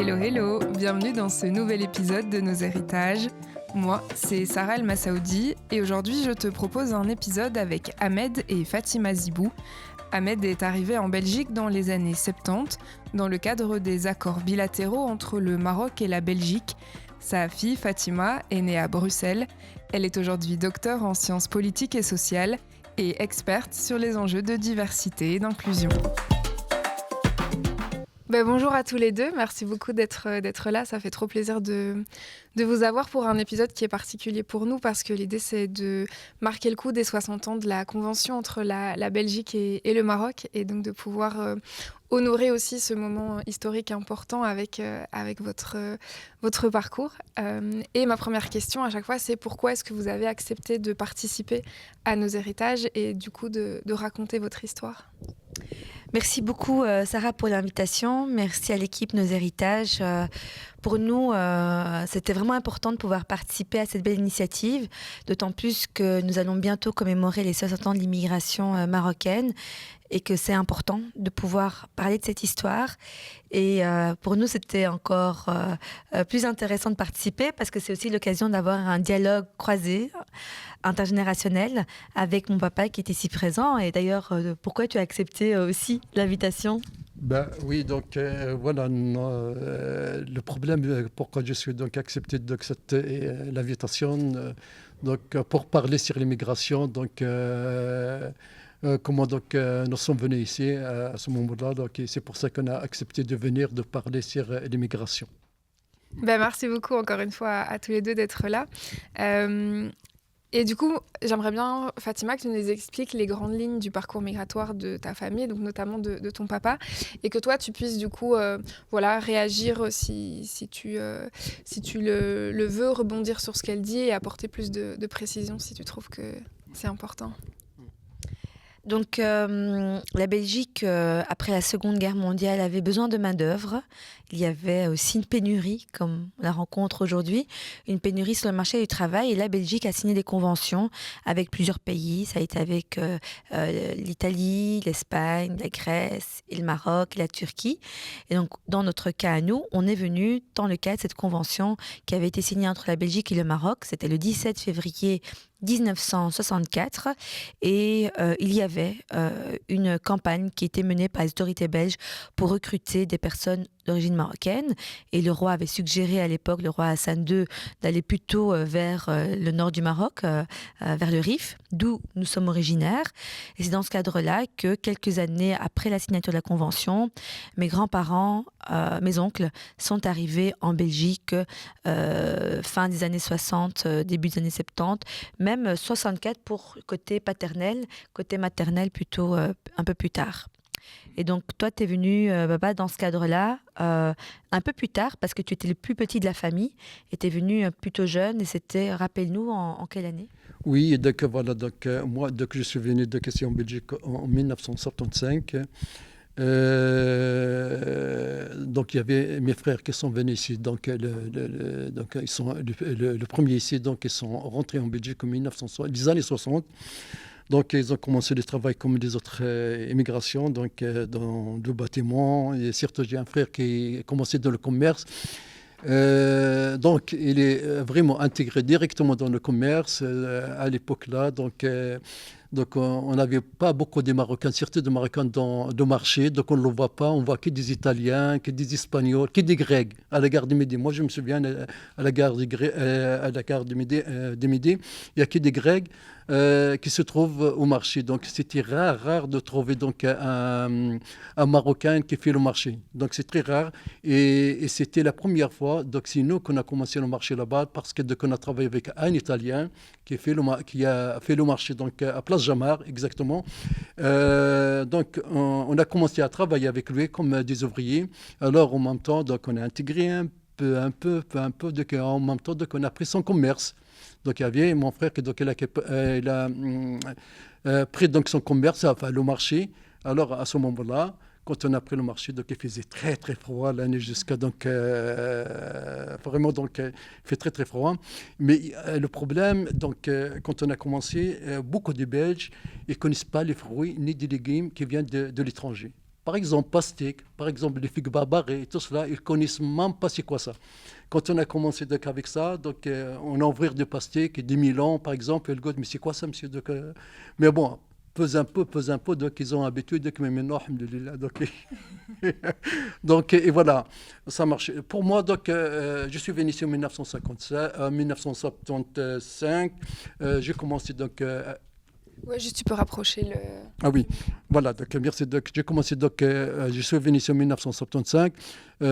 Hello hello, bienvenue dans ce nouvel épisode de Nos Héritages. Moi, c'est Sarah El Massaoudi et aujourd'hui je te propose un épisode avec Ahmed et Fatima Zibou. Ahmed est arrivé en Belgique dans les années 70 dans le cadre des accords bilatéraux entre le Maroc et la Belgique. Sa fille Fatima est née à Bruxelles. Elle est aujourd'hui docteure en sciences politiques et sociales et experte sur les enjeux de diversité et d'inclusion. Bonjour à tous les deux, merci beaucoup d'être là, ça fait trop plaisir de vous avoir pour un épisode qui est particulier pour nous parce que l'idée c'est de marquer le coup des 60 ans de la convention entre la Belgique et le Maroc et donc de pouvoir honorer aussi ce moment historique important avec votre parcours. Et ma première question à chaque fois c'est pourquoi est-ce que vous avez accepté de participer à Nos Héritages et du coup de raconter votre histoire ? Merci beaucoup Sarah pour l'invitation, merci à l'équipe Nos Héritages. Pour nous, c'était vraiment important de pouvoir participer à cette belle initiative, d'autant plus que nous allons bientôt commémorer les 60 ans de l'immigration marocaine et que c'est important de pouvoir parler de cette histoire. Et pour nous, c'était encore plus intéressant de participer parce que c'est aussi l'occasion d'avoir un dialogue croisé, intergénérationnel, avec mon papa qui est ici présent. Et d'ailleurs, pourquoi tu as accepté aussi l'invitation ? Oui, donc voilà, le problème, pourquoi je suis donc accepté l'invitation, pour parler sur l'immigration, comment nous sommes venus ici à ce moment-là, donc c'est pour ça qu'on a accepté de venir de parler sur l'immigration. Merci beaucoup encore une fois à tous les deux d'être là. Et du coup, j'aimerais bien, Fatima, que tu nous expliques les grandes lignes du parcours migratoire de ta famille, donc notamment de ton papa, et que toi, tu puisses du coup réagir si tu le veux, rebondir sur ce qu'elle dit et apporter plus de précision si tu trouves que c'est important. Donc, la Belgique, après la Seconde Guerre mondiale, avait besoin de main-d'œuvre. Il y avait aussi une pénurie, comme on la rencontre aujourd'hui, une pénurie sur le marché du travail. Et la Belgique a signé des conventions avec plusieurs pays. Ça a été avec l'Italie, l'Espagne, la Grèce, et le Maroc, et la Turquie. Et donc, dans notre cas à nous, on est venu dans le cadre de cette convention qui avait été signée entre la Belgique et le Maroc. C'était le 17 février 1964 et il y avait une campagne qui était menée par les autorités belges pour recruter des personnes d'origine marocaine et le roi avait suggéré à l'époque, le roi Hassan II, d'aller plutôt vers le nord du Maroc, vers le Rif, d'où nous sommes originaires. Et c'est dans ce cadre-là que quelques années après la signature de la convention, mes grands-parents, mes oncles sont arrivés en Belgique fin des années 60, début des années 70, même 64 pour côté paternel, côté maternel plutôt un peu plus tard. Et donc, toi, tu es venu, Baba, dans ce cadre-là, un peu plus tard, parce que tu étais le plus petit de la famille, et tu es venu plutôt jeune, et c'était, rappelle-nous, en quelle année ? Oui, moi, je suis venu ici en Belgique en 1975. Donc il y avait mes frères qui sont venus ici, ils sont le premier ici, donc ils sont rentrés en Belgique en 1960, les années 60. Donc ils ont commencé le travail comme les autres immigrations, donc dans le bâtiment. Et surtout j'ai un frère qui a commencé dans le commerce. Donc il est vraiment intégré directement dans le commerce à l'époque là. Donc on n'avait pas beaucoup de Marocains, surtout de Marocains dans le marché, donc on ne le voit pas, on voit que des Italiens, que des Espagnols, que des Grecs à la gare de Midi. Moi je me souviens à la gare de Midi, il n'y a que des Grecs qui se trouvent au marché. Donc c'était rare de trouver donc un Marocain qui fait le marché. Donc c'est très rare et c'était la première fois, donc c'est nous qu'on a commencé le marché là-bas parce que donc on a travaillé avec un Italien qui a fait le marché donc à Place Jamar exactement. Donc on a commencé à travailler avec lui comme des ouvriers. Alors en même temps donc on a intégré un peu donc en même temps donc on a pris son commerce. Donc il y avait mon frère qui donc il a pris donc son commerce, enfin le marché. Alors à ce moment-là, quand on a pris le marché, donc il faisait très très froid l'année jusqu'à donc vraiment donc il fait très très froid. Mais le problème donc quand on a commencé, beaucoup de Belges ils connaissent pas les fruits ni des légumes qui viennent de l'étranger. par exemple, pastèque, par exemple, les figues barbarées, tout cela, ils ne connaissent même pas c'est quoi ça. Quand on a commencé donc, avec ça, donc, on a ouvert des pastèques, des Milan, par exemple, et le gars, mais c'est quoi ça, monsieur? Donc, mais bon, peu un peu, donc ils ont l'habitude, donc, mais maintenant, alhamdoulilah, donc, donc, et voilà, ça marche. Pour moi, donc, je suis venu ici en 1975, j'ai commencé donc Ouais, juste tu peux rapprocher le. ah oui, voilà, donc merci. Donc, j'ai commencé, donc, je suis venu ici en 1975.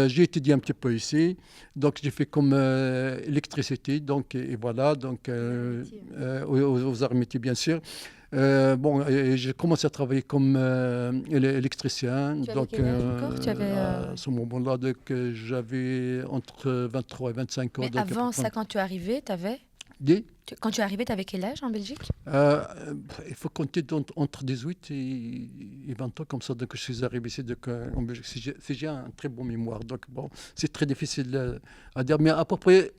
J'ai étudié un petit peu ici. Donc, j'ai fait comme électricité. Donc, et voilà, donc, aux arts métiers, bien sûr. Bon, et j'ai commencé à travailler comme électricien. Tu avais Donc, quel âge encore? à ce moment-là, donc, j'avais entre 23 et 25 ans. Mais donc, avant ça, quand tu es arrivé, Des- quand tu es arrivé, tu avais quel âge en Belgique? Euh, il faut compter entre 18 et 20 ans, comme ça. Donc, je suis arrivé ici en Belgique. Si j'ai un très bon mémoire. Donc, bon, c'est très difficile à dire, mais à peu près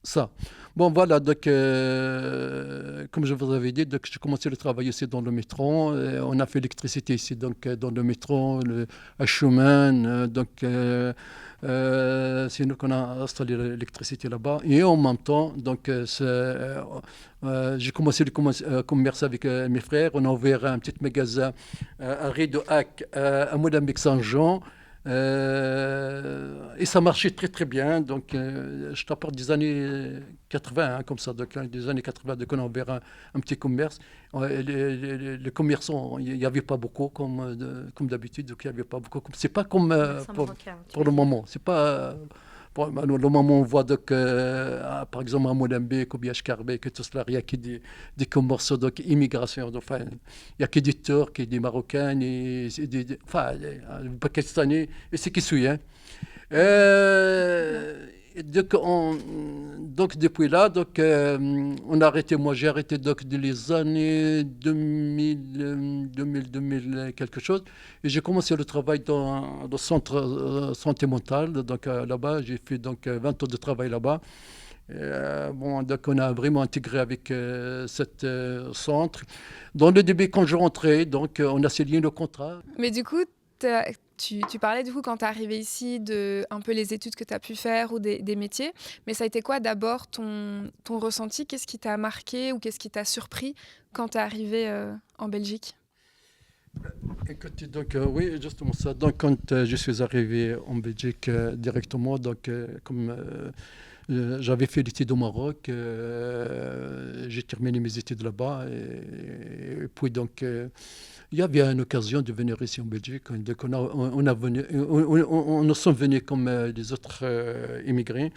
ça. Bon, voilà. Donc, comme je vous avais dit, donc, j'ai commencé le travail ici dans le métro. On a fait l'électricité ici, donc, dans le métro, à Schumann. C'est nous qu'on a installé l'électricité là-bas. Et en même temps, donc, j'ai commencé le commerce avec mes frères. On a ouvert un petit magasin à Rue de Hack, à Molenbeek-Saint-Jean. Et ça marchait très très bien. Donc, je te parle des années 80, hein, comme ça, donc, des années 80, donc on a ouvert un petit commerce. Les commerçants, il n'y avait pas beaucoup comme d'habitude, donc il n'y avait pas beaucoup. C'est pas comme pour le moment. C'est pas. Bon, le moment où on voit donc, par exemple à Molenbeek ou bien à Schaerbeek et tout cela, il y a que des commerces, donc immigration. Enfin, il n'y a que des Turcs et des Marocains et enfin, des Pakistanais et c'est qui suit. Hein. Donc depuis là, donc, on a arrêté, moi j'ai arrêté donc de les années 2000 quelque chose, et j'ai commencé le travail dans le centre santé mentale, donc là-bas, j'ai fait donc 20 ans de travail là-bas. Bon, donc on a vraiment intégré avec cet centre. Dans le début, quand je rentrais, donc on a signé le contrat. Mais du coup, tu parlais du coup quand tu es arrivé ici de un peu les études que tu as pu faire ou des métiers, mais ça a été quoi d'abord ton ressenti? Qu'est-ce qui t'a marqué ou qu'est-ce qui t'a surpris quand tu es arrivé en Belgique? Écoutez, donc, oui, justement ça. Donc, quand je suis arrivé en Belgique directement, donc, comme j'avais fait l'étude au Maroc, j'ai terminé mes études là-bas, et puis donc, il y avait une occasion de venir ici en Belgique. Donc, nous sommes venus comme les autres immigrés.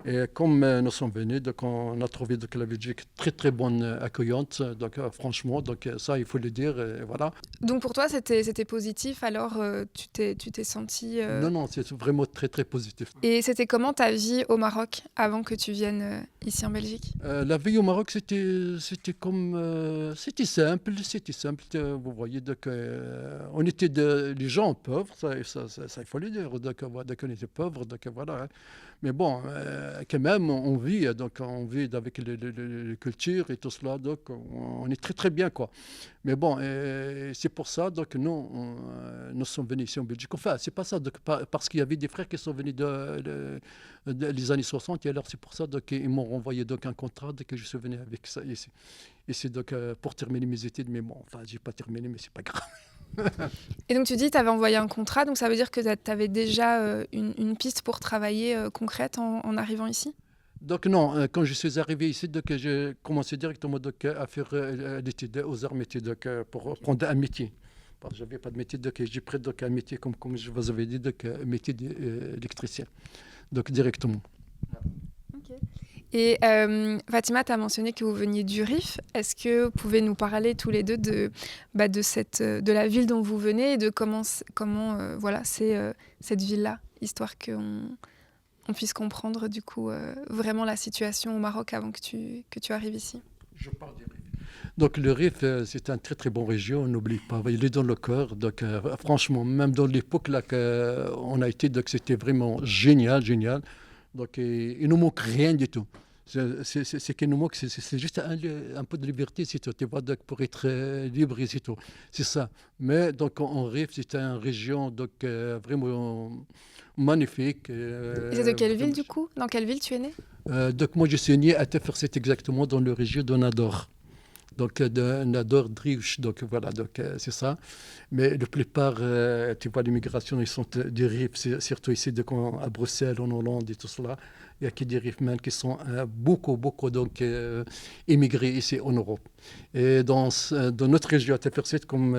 Et comme nous sommes venus, donc on a trouvé donc, la Belgique très très bonne accueillante. Donc franchement, donc ça il faut le dire. Voilà. Donc pour toi c'était positif alors tu t'es senti Non, non, c'est vraiment très très positif. Et c'était comment ta vie au Maroc avant que tu viennes ici en Belgique? La vie au Maroc c'était comme c'était simple, vous voyez, donc on était les gens pauvres, ça il faut le dire. Donc on était pauvres, donc voilà. Hein. Mais bon, quand même, on vit avec les cultures et tout cela, donc on est très très bien, quoi. Mais bon, c'est pour ça, donc nous sommes venus ici en Belgique. Enfin, c'est pas ça, donc, parce qu'il y avait des frères qui sont venus les années 60, et alors c'est pour ça, donc ils m'ont renvoyé donc un contrat, donc je suis venu avec ça ici. Et c'est donc pour terminer mes études, mais bon, enfin, j'ai pas terminé, mais c'est pas grave. Et donc tu dis que tu avais envoyé un contrat, donc ça veut dire que tu avais déjà une piste pour travailler concrète en arrivant ici? Donc non, quand je suis arrivé ici, donc, j'ai commencé directement donc, à faire l'étude aux arts métiers donc, pour prendre un métier. Parce que je n'avais pas de métier, donc j'ai pris donc, un métier, comme je vous avais dit, donc, un métier d'électricien, donc directement. Et Fatima, tu as mentionné que vous veniez du Rif. Est-ce que vous pouvez nous parler tous les deux de la ville dont vous venez et de comment voilà, c'est cette ville-là, histoire qu'on puisse comprendre du coup vraiment la situation au Maroc avant que tu arrives ici? Je parle du Rif. Donc le Rif, c'est une très très bonne région, on n'oublie pas, il est dans le cœur. Donc franchement, même dans l'époque là qu'on a été, donc c'était vraiment génial. Donc il ne nous manque rien du tout. Ce qui nous manque, c'est juste un peu de liberté, c'est tout. Tu vois, donc, pour être libre, et c'est tout. C'est ça. Mais donc, on rêve, c'est une région donc, vraiment magnifique. Et c'est de quelle ville, Vraiment. du coup? Dans quelle ville tu es né? Donc, moi, je suis né à Taferset, exactement dans le région de Nador. Donc, de Nador, Driouch, donc voilà, donc c'est ça. Mais la plupart, tu vois, l'immigration, ils sont des rives, surtout ici, donc, à Bruxelles, en Hollande et tout cela. Il y a qui des rives même qui sont beaucoup donc, immigrés ici en Europe. Et dans notre région, à Taferset, comme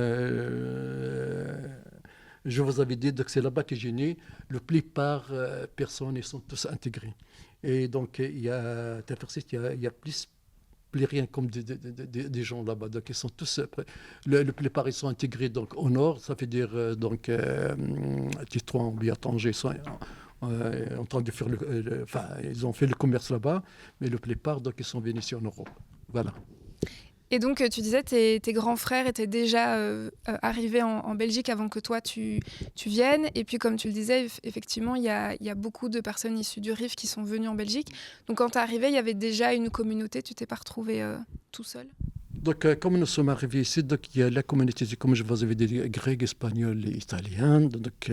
je vous avais dit, donc c'est là-bas que j'ai né, la plupart personnes, ils sont tous intégrés. Et donc, il y a Taferset, il y a plus rien comme des gens là-bas. Donc, ils sont tous, la plupart, ils sont intégrés donc, au nord, ça veut dire donc, Tétouan, bien Tanger, ils sont en train de faire enfin, ils ont fait le commerce là-bas, mais la plupart, donc, ils sont venus ici en Europe. Voilà. Et donc, tu disais, tes grands frères étaient déjà arrivés en Belgique avant que toi, tu viennes. Et puis, comme tu le disais, effectivement, il y a beaucoup de personnes issues du RIF qui sont venues en Belgique. Donc, quand tu es arrivé, il y avait déjà une communauté. Tu t'es pas retrouvé tout seul? Donc, comme nous sommes arrivés ici, donc, il y a la communauté, comme je vous avais dit, grecs, espagnols et italiens. Donc,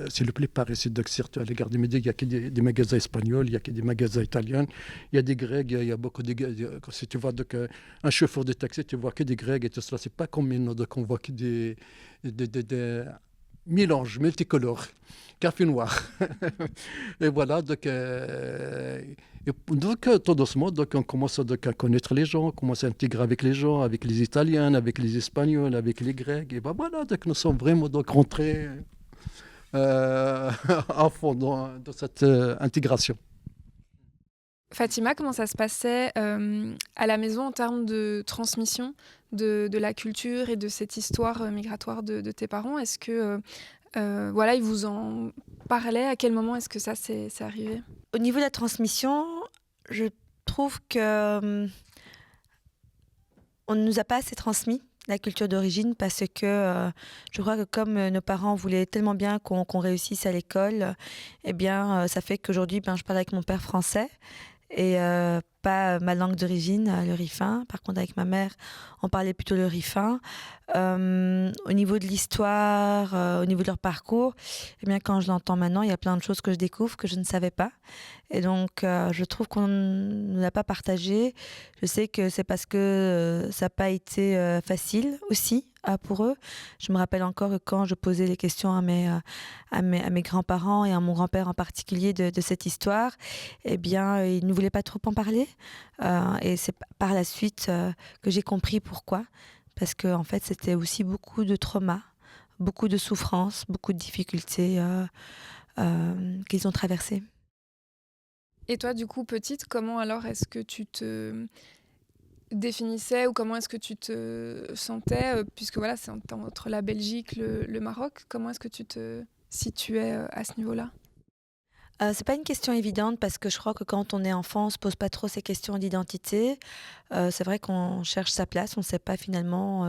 c'est le plupart ici. Donc, surtout à l'égard des médias, il y a que des magasins espagnols, il y a que des magasins italiens, il y a des grecs, il y a beaucoup de si tu vois donc, un chauffeur de taxi, tu vois que des grecs et tout cela. C'est pas comme nous, donc on voit que des mélanges multicolores, café noir. Et voilà, donc, tout doucement, donc, on commence donc, à connaître les gens, on commence à intégrer avec les gens, avec les Italiens, avec les Espagnols, avec les Grecs. Et ben voilà, donc, nous sommes vraiment donc, rentrés à fond dans cette intégration. Fatima, comment ça se passait à la maison en termes de transmission de la culture et de cette histoire migratoire de tes parents? Est-ce que voilà, ils vous en parlaient? À quel moment est-ce que ça c'est arrivé? Au niveau de la transmission, je trouve que on ne nous a pas assez transmis la culture d'origine parce que je crois que comme nos parents voulaient tellement bien qu'on réussisse à l'école, eh bien, ça fait qu'aujourd'hui, je parle avec mon père français et pas ma langue d'origine, le rifin. Par contre, avec ma mère, on parlait plutôt le rifin. Au niveau de l'histoire, au niveau de leur parcours, eh bien, quand je l'entends maintenant, il y a plein de choses que je découvre que je ne savais pas. Et donc, je trouve qu'on ne l'a pas partagé. Je sais que c'est parce que ça n'a pas été facile aussi pour eux. Je me rappelle encore que quand je posais les questions à mes grands-parents et à mon grand-père en particulier de cette histoire, eh bien, ils ne voulaient pas trop en parler. Et c'est par la suite que j'ai compris pourquoi. Parce que en fait, c'était aussi beaucoup de traumas, beaucoup de souffrances, beaucoup de difficultés qu'ils ont traversées. Et toi, du coup, petite, comment alors est-ce que tu te définissais ou comment est-ce que tu te sentais, puisque voilà, c'est entre la Belgique, le Maroc, comment est-ce que tu te situais à ce niveau-là? C'est pas une question évidente parce que je crois que quand on est enfant, on se pose pas trop ces questions d'identité. C'est vrai qu'on cherche sa place, on ne sait pas finalement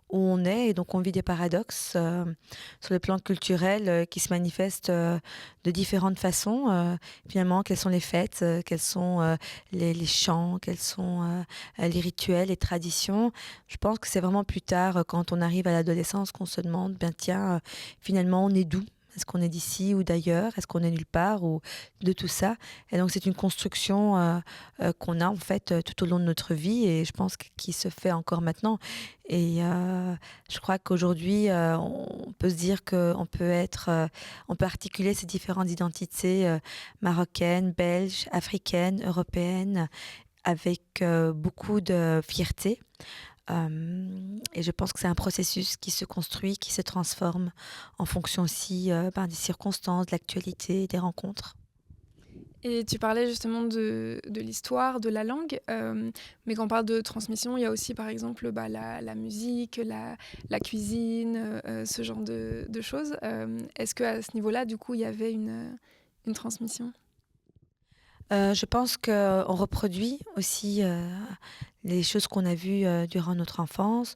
où on est et donc on vit des paradoxes sur le plan culturel qui se manifestent de différentes façons. Finalement, quelles sont les fêtes, quels sont les chants, quels sont les rituels, les traditions. Je pense que c'est vraiment plus tard, quand on arrive à l'adolescence, qu'on se demande, ben tiens, finalement, on est d'où? Est-ce qu'on est d'ici ou d'ailleurs? Est-ce qu'on est nulle part ou de tout ça? Et donc c'est une construction qu'on a en fait tout au long de notre vie et je pense qu'il se fait encore maintenant. Et je crois qu'aujourd'hui on peut se dire qu'on peut on peut articuler ces différentes identités marocaines, belges, africaines, européennes avec beaucoup de fierté. Et je pense que c'est un processus qui se construit, qui se transforme en fonction aussi des circonstances, de l'actualité, des rencontres. Et tu parlais justement de l'histoire, de la langue, mais quand on parle de transmission, il y a aussi par exemple la musique, la cuisine, ce genre de choses. Est-ce qu'à ce niveau-là, du coup, il y avait une transmission? Je pense qu'on reproduit aussi les choses qu'on a vues durant notre enfance.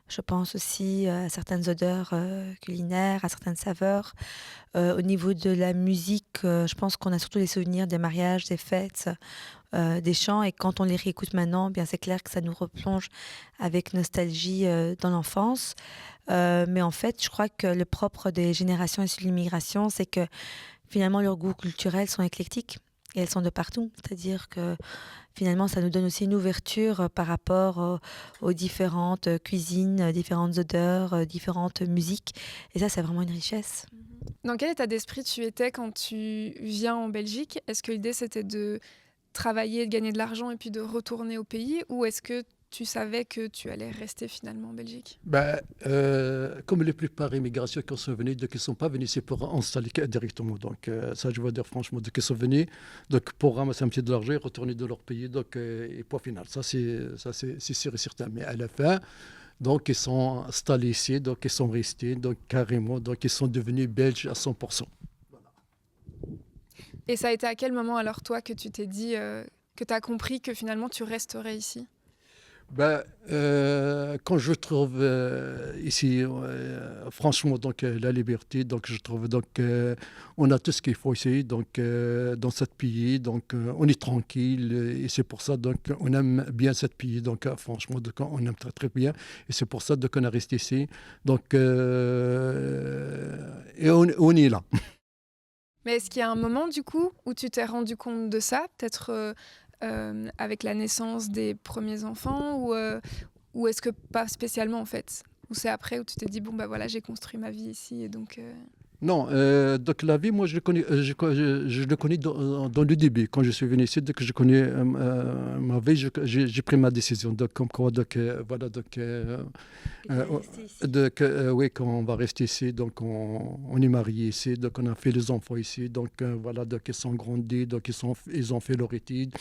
Je pense aussi à certaines odeurs culinaires, à certaines saveurs. Au niveau de la musique, je pense qu'on a surtout les souvenirs des mariages, des fêtes, des chants. Et quand on les réécoute maintenant, bien c'est clair que ça nous replonge avec nostalgie dans l'enfance. Mais en fait, je crois que le propre des générations issues de l'immigration, c'est que finalement, leurs goûts culturels sont éclectiques et elles sont de partout. C'est-à-dire que finalement, ça nous donne aussi une ouverture par rapport aux différentes cuisines, différentes odeurs, différentes musiques. Et ça, c'est vraiment une richesse. Dans quel état d'esprit tu étais quand tu viens en Belgique? Est-ce que l'idée, c'était de travailler, de gagner de l'argent et puis de retourner au pays? Ou est-ce que tu savais que tu allais rester finalement en Belgique? Comme la plupart des immigrations qui sont venues, donc ils ne sont pas venus ici pour installer directement. Donc, ça, je veux dire franchement, donc ils sont venus donc, pour ramasser un petit de l'argent et retourner dans leur pays. Donc, et point final. Ça, c'est sûr et certain. Mais à la fin, donc, ils sont installés ici, donc ils sont restés, donc carrément, donc ils sont devenus belges à 100%. Et ça a été à quel moment alors toi que tu t'es dit, que tu as compris que finalement tu resterais ici? Quand je trouve ici, franchement, donc la liberté, donc je trouve donc on a tout ce qu'il faut ici, donc dans ce pays, donc on est tranquille et c'est pour ça donc on aime bien ce pays, donc franchement donc on aime très très bien et c'est pour ça donc on est resté ici, donc et on est là. Mais est-ce qu'il y a un moment du coup où tu t'es rendu compte de ça, peut-être avec la naissance des premiers enfants ou est-ce que pas spécialement en fait? Ou c'est après où tu t'es dit bon bah voilà j'ai construit ma vie ici et donc Non, donc la vie, moi je le connais, je le connais dans le début. Quand je suis venu ici, donc je connais ma vie, j'ai pris ma décision. Donc comme quoi, donc voilà, donc oui, quand on va rester ici, donc on est marié ici, donc on a fait les enfants ici, donc voilà, donc ils sont grandis, donc ils ont fait leur étude,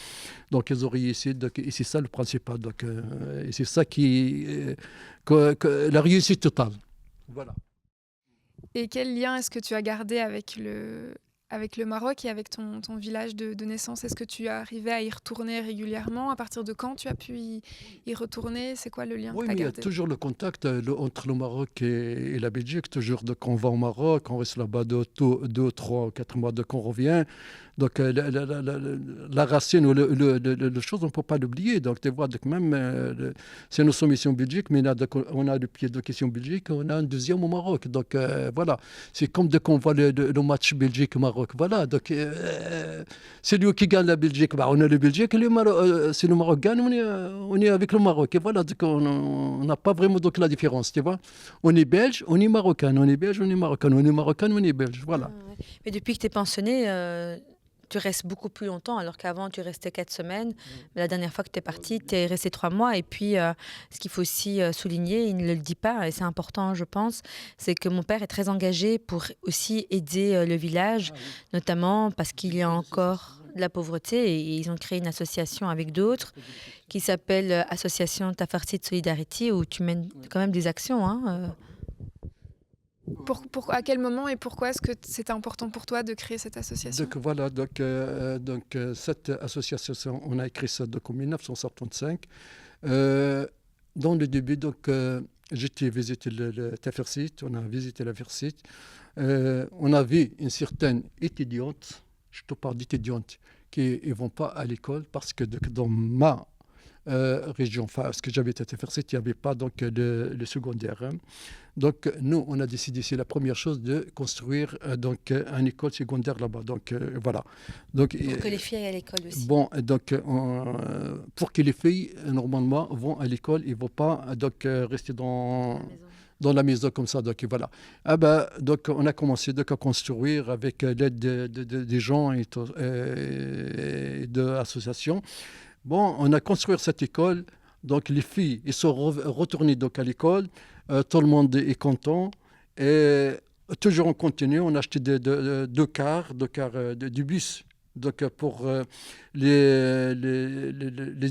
donc ils ont réussi, donc et c'est ça le principal, donc et c'est ça qui la réussite totale. Voilà. Et quel lien est-ce que tu as gardé avec le Maroc et avec ton village de naissance? Est-ce que tu es arrivé à y retourner régulièrement? À partir de quand tu as pu y retourner? C'est quoi le lien que Oui, tu as mais il y a gardé? toujours le contact entre le Maroc et la Belgique. Toujours, donc on va au Maroc, on reste là-bas 3, 4 mois, donc on revient. Donc la racine ou le chose, on ne peut pas l'oublier. Donc tu vois, donc même si nous sommes ici en Belgique, mais là, donc, on a le pied de ici en Belgique, on a un deuxième au Maroc. Donc voilà, c'est comme dès qu'on voit le match Belgique-Maroc. Voilà, donc c'est lui qui gagne la Belgique. Bah, on a le Belgique, et si le Maroc gagne, on est avec le Maroc. Et voilà, donc on n'a pas vraiment donc, la différence, tu vois. On est belge, on est marocain, on est belge, on est marocain, on est marocain, on est belge. Voilà. Ouais. Mais depuis que tu es pensionné, tu restes beaucoup plus longtemps, alors qu'avant, tu restais 4 semaines. Mais la dernière fois que tu es parti, tu es resté 3 mois. Et puis, ce qu'il faut aussi souligner, il ne le dit pas, et c'est important, je pense, c'est que mon père est très engagé pour aussi aider le village, notamment parce qu'il y a encore de la pauvreté. Et ils ont créé une association avec d'autres qui s'appelle Association Tafarsi de Solidarité, où tu mènes quand même des actions. À quel moment et pourquoi est-ce que c'était important pour toi de créer cette association? Donc voilà, cette association, on a écrit ça donc, en 1975. Dans le début, donc, j'étais visité le Tafarsit, on a visité la Tafarsit. On avait une certaine étudiante, je te parle d'étudiantes, qui ne vont pas à l'école parce que donc, dans ma région, enfin, parce que j'habite à Tafarsit, il n'y avait pas donc, le secondaire. Hein. Donc, nous, on a décidé, c'est la première chose, de construire donc, une école secondaire là-bas. Donc, voilà. Donc, Pour que les filles aillent à l'école aussi. bon, donc, pour que les filles, normalement, vont à l'école, ils ne vont pas donc, rester dans la maison comme ça. Donc, voilà. Donc, on a commencé donc, à construire avec l'aide des gens et de l'association. Bon, on a construit cette école. Donc, les filles, ils sont retournées donc, à l'école. Tout le monde est content. Et toujours en continu, on a acheté deux cars de bus. Donc, pour les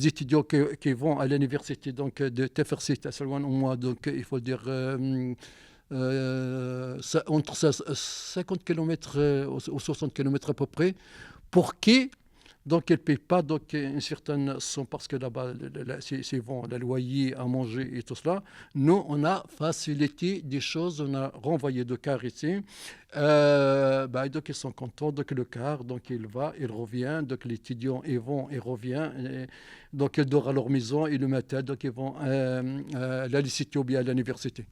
étudiants qui vont à l'université donc, de Tafarsit à Salwan, au moins, donc, il faut dire entre 50 km ou 60 km à peu près, pour qui Donc, ils ne payent pas donc, une certaine somme parce que là-bas, c'est bon, le loyer, à manger et tout cela. Nous, on a facilité des choses, on a renvoyé de car ici. Donc, ils sont contents. Donc, le car, donc, il va, il revient. Donc, les étudiants, ils vont, ils reviennent. Donc, ils dorment à leur maison, ils le mettent. Donc, ils vont à la lycée ou bien à l'université.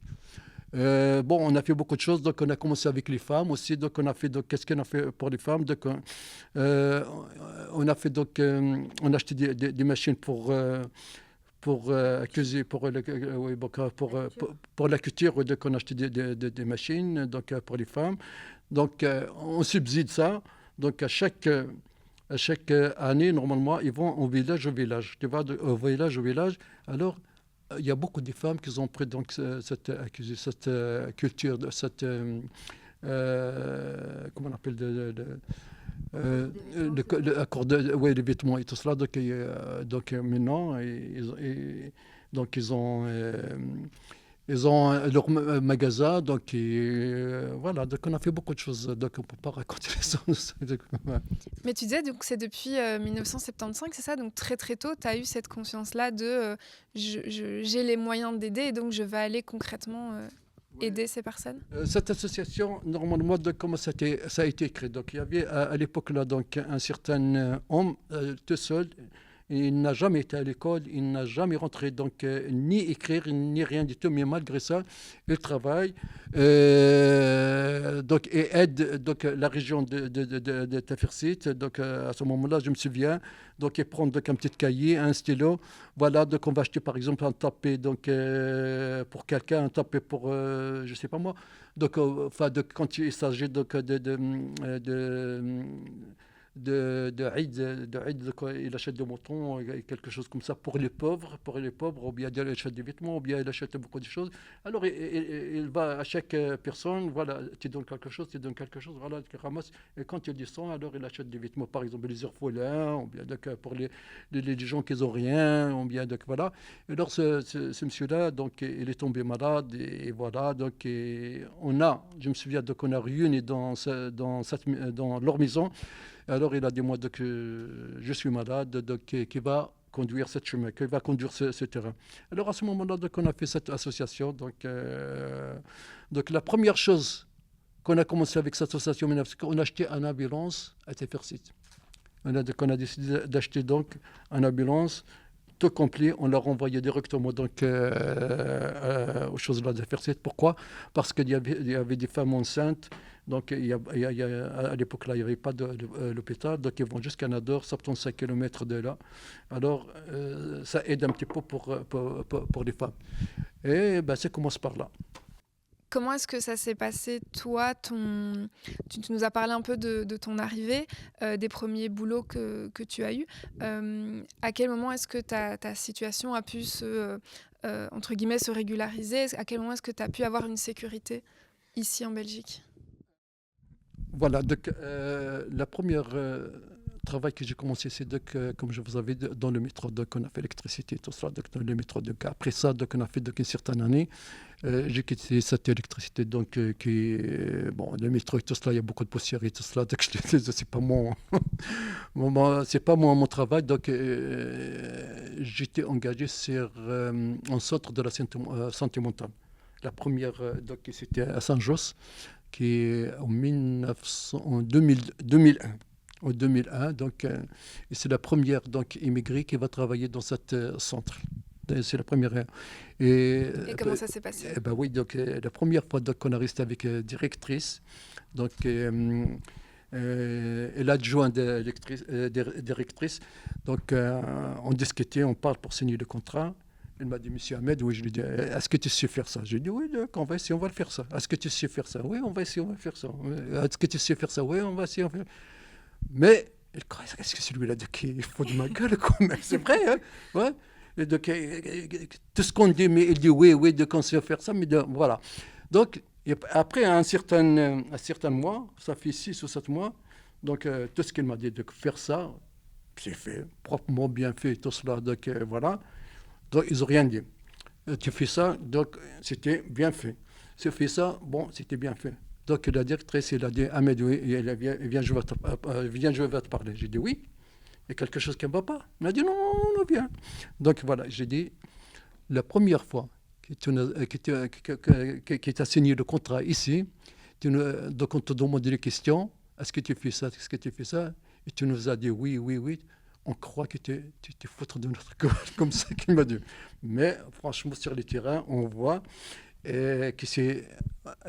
On a fait beaucoup de choses. Donc, on a commencé avec les femmes aussi. Donc, on a fait, donc, qu'est-ce qu'on a fait pour les femmes? Donc, euh, on a fait, donc, on a acheté des machines pour accuser, oui, pour la couture. Oui, donc, on a acheté des machines donc, pour les femmes. Donc, on subside ça. Donc, à chaque année, normalement, ils vont au village. Tu vas au village au village. Alors, il y a beaucoup de femmes qui ont pris donc cette culture, comment on appelle, l'accord de ouais, les vêtements et tout cela. Donc maintenant, donc ils ont leur magasin. Donc voilà, donc on a fait beaucoup de choses. Donc on ne peut pas raconter les choses. Mais tu disais, donc, c'est depuis 1975, c'est ça? Donc très très tôt, tu as eu cette conscience-là de j'ai les moyens d'aider et donc je vais aller concrètement aider ces personnes? Cette association, normalement, comment ça a été créé. Donc il y avait à l'époque là donc un certain homme tout seul. Il n'a jamais été à l'école, il n'a jamais rentré, donc ni écrire, ni rien du tout, mais malgré ça, il travaille donc, et aide donc, la région de Tafersit. Donc à ce moment-là, je me souviens, donc il prend donc, un petit cahier, un stylo, voilà, donc on va acheter par exemple un tapis donc, pour quelqu'un, un tapis pour, je ne sais pas moi, donc quand il s'agit donc, de quoi il achète des moutons, quelque chose comme ça pour les pauvres, ou bien il achète des vêtements, ou bien il achète beaucoup de choses. Alors il va à chaque personne, voilà, tu donnes quelque chose, voilà, tu ramasses, et quand il descend, alors il achète des vêtements, par exemple les orphelins, ou bien donc, pour les gens qui n'ont rien, ou bien donc voilà. Et alors ce monsieur-là, donc il est tombé malade, et voilà, donc je me souviens, donc on a réuni dans leur maison. Alors il a dit moi donc, je suis malade, donc qui va conduire cette chemin, qui va conduire ce terrain. Alors à ce moment-là, donc, on a fait cette association. Donc la première chose qu'on a commencé avec cette association, c'est qu'on a acheté une ambulance à Tafersit. On a décidé d'acheter donc une ambulance tout complet, on l'a renvoyé directement donc, aux choses là de Tafersit. Pourquoi? Parce qu'il y avait des femmes enceintes. Donc, à l'époque, là, il n'y avait pas de l'hôpital. Donc, ils vont jusqu'à Nador, 75 km de là. Alors, ça aide un petit peu pour les femmes. Et ça commence par là. Comment est-ce que ça s'est passé, toi, tu nous as parlé un peu de ton arrivée, des premiers boulots que tu as eus. À quel moment est-ce que ta situation a pu entre guillemets, se régulariser? À quel moment est-ce que tu as pu avoir une sécurité ici en Belgique? Voilà, donc la première travail que j'ai commencé, c'est donc, comme je vous avais dit, dans le métro. Donc on a fait l'électricité, tout ça, donc, dans le métro. Donc, après ça, donc, on a fait donc, une certaine année. J'ai quitté cette électricité, donc le métro et tout cela, il y a beaucoup de poussière et tout cela. Donc je te dis, c'est pas c'est pas mon travail. Donc j'étais engagé sur un centre de la santé mentale. La première, donc c'était à Saint-Josse, qui est en 2001. En 2001, donc, et c'est la première donc, immigrée qui va travailler dans cette centre. C'est la première. Et comment ça s'est passé? Oui, donc la première fois donc, on a resté avec directrice, donc et l'adjoint directrice. Donc on discutait, on parle pour signer le contrat. Il m'a dit, Monsieur Ahmed, oui, je lui ai dit, est-ce que tu sais faire ça? J'ai dit, oui, on va essayer, on va le faire ça. Est-ce que tu sais faire ça? Oui, on va essayer, on va faire ça. Est-ce que tu sais faire ça? Oui, on va essayer, on va faire ça. Mais, est-ce que celui-là, il faut de ma gueule, quoi? C'est vrai, hein? Ouais. Et donc, tout ce qu'on dit, mais il dit, oui, de qu'on sait faire ça, mais voilà. Donc, après un certain mois, ça fait 6 ou 7 mois, donc tout ce qu'il m'a dit de faire ça, c'est fait, proprement bien fait, tout cela, donc voilà. Donc, ils n'ont rien dit. Tu fais ça, donc c'était bien fait. Tu fais ça, bon, c'était bien fait. Donc, la directrice, elle a dit, Ahmed, oui, viens, je vais te parler. J'ai dit oui. y a quelque chose qui ne va pas. Il m'a dit, non, non, non, non, viens. Donc voilà, j'ai dit, la première fois que tu as signé le contrat ici, donc on te demande des questions, est-ce que tu fais ça, est-ce que tu fais ça? Et tu nous as dit oui, oui, oui. On croit que tu t'es foutre de notre gueule, comme ça qu'il m'a dit. Mais franchement, sur le terrain, on voit que c'est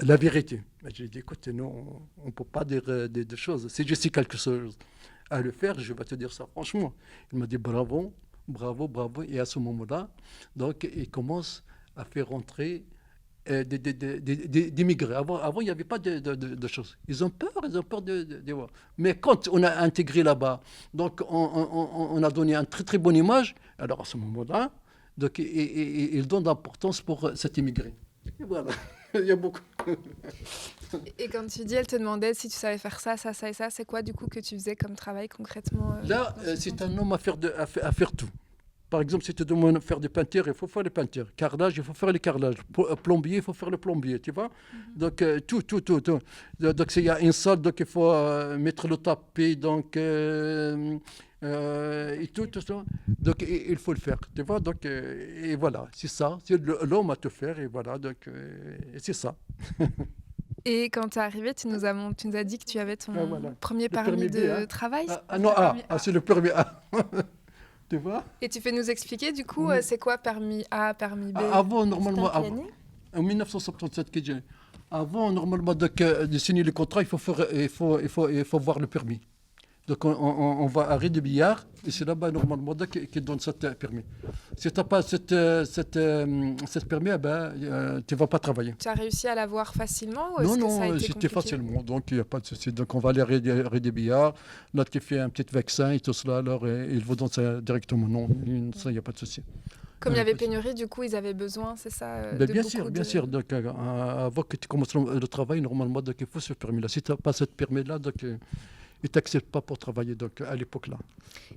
la vérité. J'ai dit, écoute, nous, on ne peut pas dire des choses. Si je sais quelque chose à le faire, je vais te dire ça franchement. Il m'a dit bravo, bravo, bravo. Et à ce moment-là, donc, il commence à faire rentrer d'immigrés. Avant, il n'y avait pas de choses. Ils ont peur de voir. Mais quand on a intégré là-bas, donc on a donné une très très bonne image, alors à ce moment-là, donc, ils donnent d'importance pour cet immigré. Et voilà, il y a beaucoup. Et quand tu dis, elle te demandait si tu savais faire ça, ça, ça et ça, c'est quoi du coup que tu faisais comme travail concrètement Là, c'est un homme à faire tout. Par exemple, si tu demandes de faire des peintures, il faut faire les peintures. Carrelage, il faut faire les carrelages. Plombier, il faut faire le plombier, tu vois. Donc, tout. Donc, s'il y a une salle, donc il faut mettre le tapis, donc, et tout ça. Donc, il faut le faire, tu vois. Donc, et voilà, c'est ça. C'est l'homme à te faire, et voilà. Donc, c'est ça. Et quand tu es arrivé, tu nous as dit que tu avais ton Voilà. premier Le permis B, de hein. travail. Non, c'est le permis A. Tu vois. Et tu fais nous expliquer du coup, c'est quoi permis A, permis B? Avant, normalement, C'était en quelle année en 1977, avant, normalement, de signer le contrat, il faut voir le permis. Donc, on va à Rue de Billard, et c'est là-bas, normalement, qui donne ce permis. Si tu n'as pas cette permis, tu ne vas pas travailler. Tu as réussi à l'avoir facilement ou Non, est-ce que ça a non, été c'était compliqué? facilement, donc il n'y a pas de souci. Donc, on va aller à Rue de Billard, là, tu fais un petit vaccin et tout cela, alors ils vous donnent ça directement. Non, ça, il n'y a pas de souci. Comme il y avait pénurie, du coup, ils avaient besoin, c'est ça, de Bien beaucoup sûr, de... bien sûr. Donc, avant que tu commences le travail, normalement, donc, il faut ce permis-là. Si tu n'as pas ce permis-là, donc, ils ne t'acceptent pas pour travailler donc, à l'époque-là.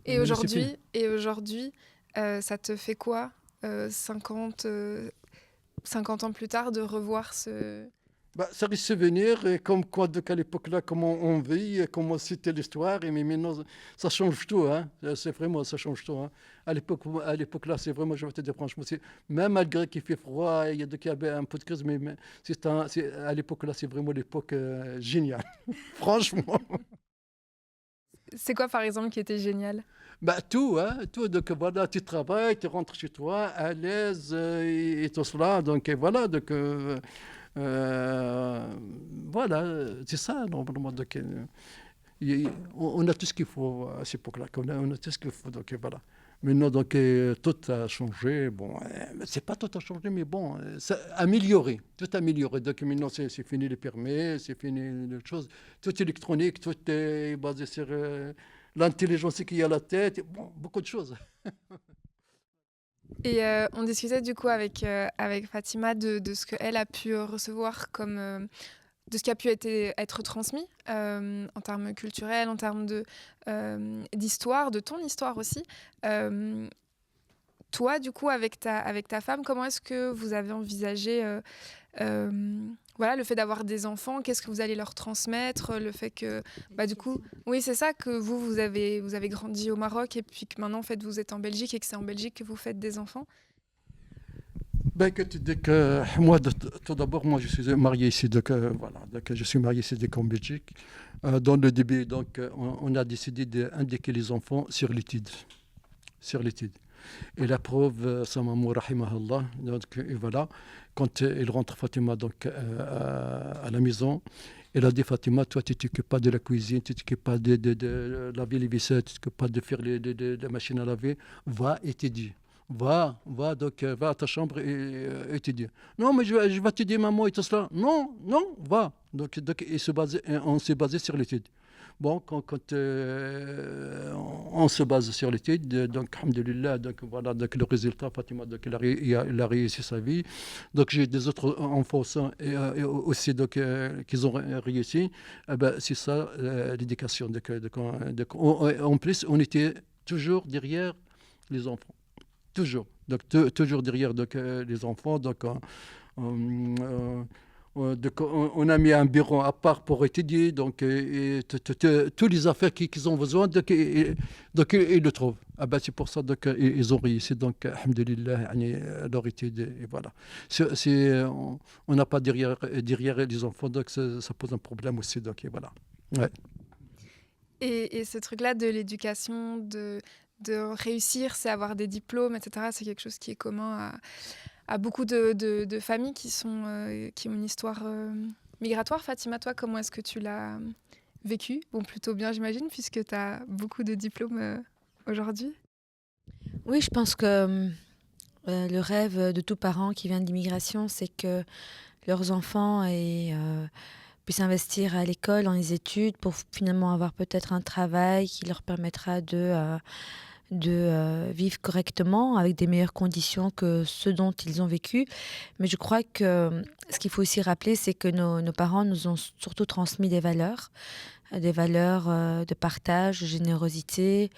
Et Mais c'est fini. aujourd'hui, ça te fait quoi, 50 ans plus tard, de revoir ce... Ça risque de venir, et comme quoi, donc, à l'époque-là, comment on vit, et comment c'était l'histoire, mais maintenant, ça change tout, hein. C'est vraiment, ça change tout, hein. À l'époque-là, c'est vraiment, je vais te dire franchement, même malgré qu'il fait froid, il y avait un peu de crise, mais à l'époque-là, c'est vraiment l'époque géniale, franchement. C'est quoi, par exemple, qui était génial? Tout, hein, tout. Donc voilà, tu travailles, tu rentres chez toi, à l'aise, et tout cela. Donc et voilà, donc euh, voilà, c'est ça, normalement. Donc, on a tout ce qu'il faut à cette époque-là. On a tout ce qu'il faut, donc voilà. Maintenant, donc, tout a changé. Bon, c'est pas tout a changé, mais bon, ça a amélioré. Tout a amélioré. Donc maintenant, c'est fini les permis, c'est fini les choses. Tout est électronique, tout est basé sur l'intelligence qu'il y a à la tête. Bon, beaucoup de choses. Et on discutait du coup avec Fatima de ce qu'elle a pu recevoir comme... de ce qui a pu être transmis en termes culturels, en termes d'histoire, de ton histoire aussi. Toi, du coup, avec ta femme, comment est-ce que vous avez envisagé voilà, le fait d'avoir des enfants? Qu'est-ce que vous allez leur transmettre? Le fait que, du coup, oui, c'est ça, que vous avez grandi au Maroc et puis que maintenant, en fait, vous êtes en Belgique et que c'est en Belgique que vous faites des enfants. Écoute, moi, tout d'abord, moi, je suis marié ici, voilà, je suis marié ici en Belgique. Dans le début, donc, on a décidé d'indiquer les enfants sur l'étude. Sur l'étude. Et la preuve, sa maman, rahimahallah, donc, et voilà, quand il rentre Fatima donc, à la maison, elle a dit Fatima, toi, tu ne t'occupes pas de la cuisine, tu ne t'occupes pas de laver les vaisselles, tu ne t'occupes pas de faire la machine à laver, va étudier. Va à ta chambre et étudier. Non, mais je vais t'aider, maman, et tout cela. Non, non, va. Donc on s'est basé sur l'étude. Bon, quand on se base sur l'étude, donc, alhamdoulilah, donc voilà, donc le résultat, Fatima, donc il a réussi sa vie. Donc j'ai des autres enfants aussi donc, qui ont réussi. C'est ça l'éducation. En plus, on était toujours derrière les enfants. Toujours. Donc, toujours derrière donc, les enfants. Donc, Donc, on a mis un bureau à part pour étudier, donc toutes les affaires qu'ils ont besoin, donc ils le trouvent. Ah ben, c'est pour ça ils ont réussi, donc alhamdoulilah, yani, leur étude, et voilà. On n'a pas derrière les enfants, donc ça pose un problème aussi, donc et voilà. Ouais. Et ce truc-là de l'éducation, de réussir, c'est avoir des diplômes, etc., c'est quelque chose qui est commun à beaucoup de familles qui ont une histoire migratoire. Fatima, toi, comment est-ce que tu l'as vécu? Bon, plutôt bien, j'imagine, puisque tu as beaucoup de diplômes aujourd'hui. Oui, je pense que le rêve de tout parent qui vient d'immigration, c'est que leurs enfants puissent investir à l'école, dans les études, pour finalement avoir peut-être un travail qui leur permettra de vivre correctement, avec des meilleures conditions que ceux dont ils ont vécu. Mais je crois que ce qu'il faut aussi rappeler, c'est que nos parents nous ont surtout transmis des valeurs de partage, de générosité,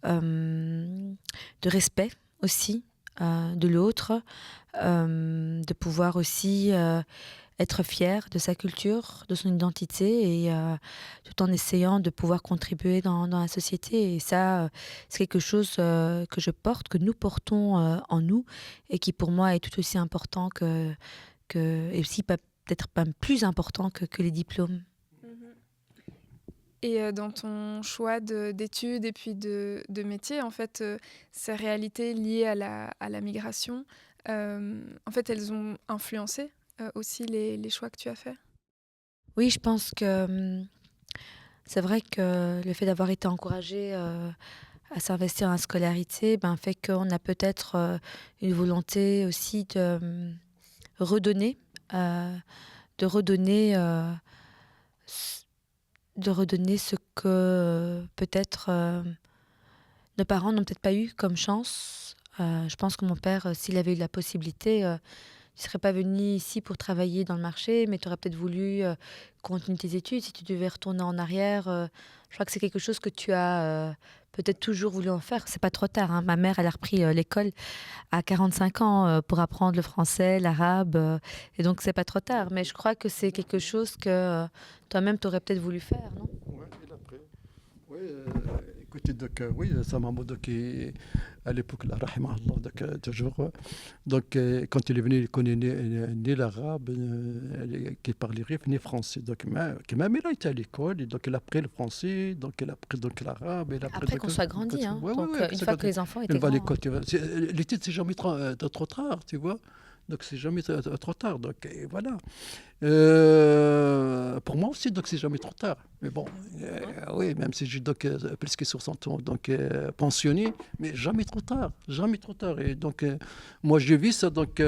de respect aussi de l'autre, de pouvoir aussi être fier de sa culture, de son identité, et tout en essayant de pouvoir contribuer dans la société. Et ça, c'est quelque chose que je porte, que nous portons en nous, et qui pour moi est tout aussi important et aussi peut-être pas plus important que les diplômes. Et dans ton choix d'études et puis de métier, en fait, ces réalités liées à la migration, en fait, elles ont influencé aussi les choix que tu as faits? Oui, je pense que c'est vrai que le fait d'avoir été encouragé à s'investir en scolarité fait qu'on a peut-être une volonté aussi redonner, euh, de redonner, euh, s- de redonner ce que peut-être nos parents n'ont peut-être pas eu comme chance. Je pense que mon père, s'il avait eu la possibilité, il ne serait pas venu ici pour travailler dans le marché, mais tu aurais peut-être voulu continuer tes études. Si tu devais retourner en arrière, je crois que c'est quelque chose que tu as peut-être toujours voulu en faire. C'est pas trop tard, hein. Ma mère, elle a repris l'école à 45 ans pour apprendre le français, l'arabe, et donc c'est pas trop tard. Mais je crois que c'est quelque chose que toi-même, tu aurais peut-être voulu faire, non? Ouais, et après, ouais, écoutez, donc, oui, sa maman, donc, à l'époque, la rahimah Allah, donc, toujours. Donc, quand il est venu, il connaît ni l'arabe, qui parlait rien, ni français. Donc, même il a été à l'école, et donc il a appris le français, donc il a appris donc, l'arabe. Après qu'on soit grandi, hein. Ouais, Donc après une ça, fois quand que les enfants étaient il va à grands. l'école, tu vois. L'étude, c'est jamais trop tard, tu vois. Donc, c'est jamais trop tard. Donc, et voilà. Pour moi aussi, donc c'est jamais trop tard. Mais bon, oui, même si j'ai donc plus que 60 ans, donc pensionné, mais jamais trop tard, jamais trop tard. Et donc, moi, j'ai vu ça, donc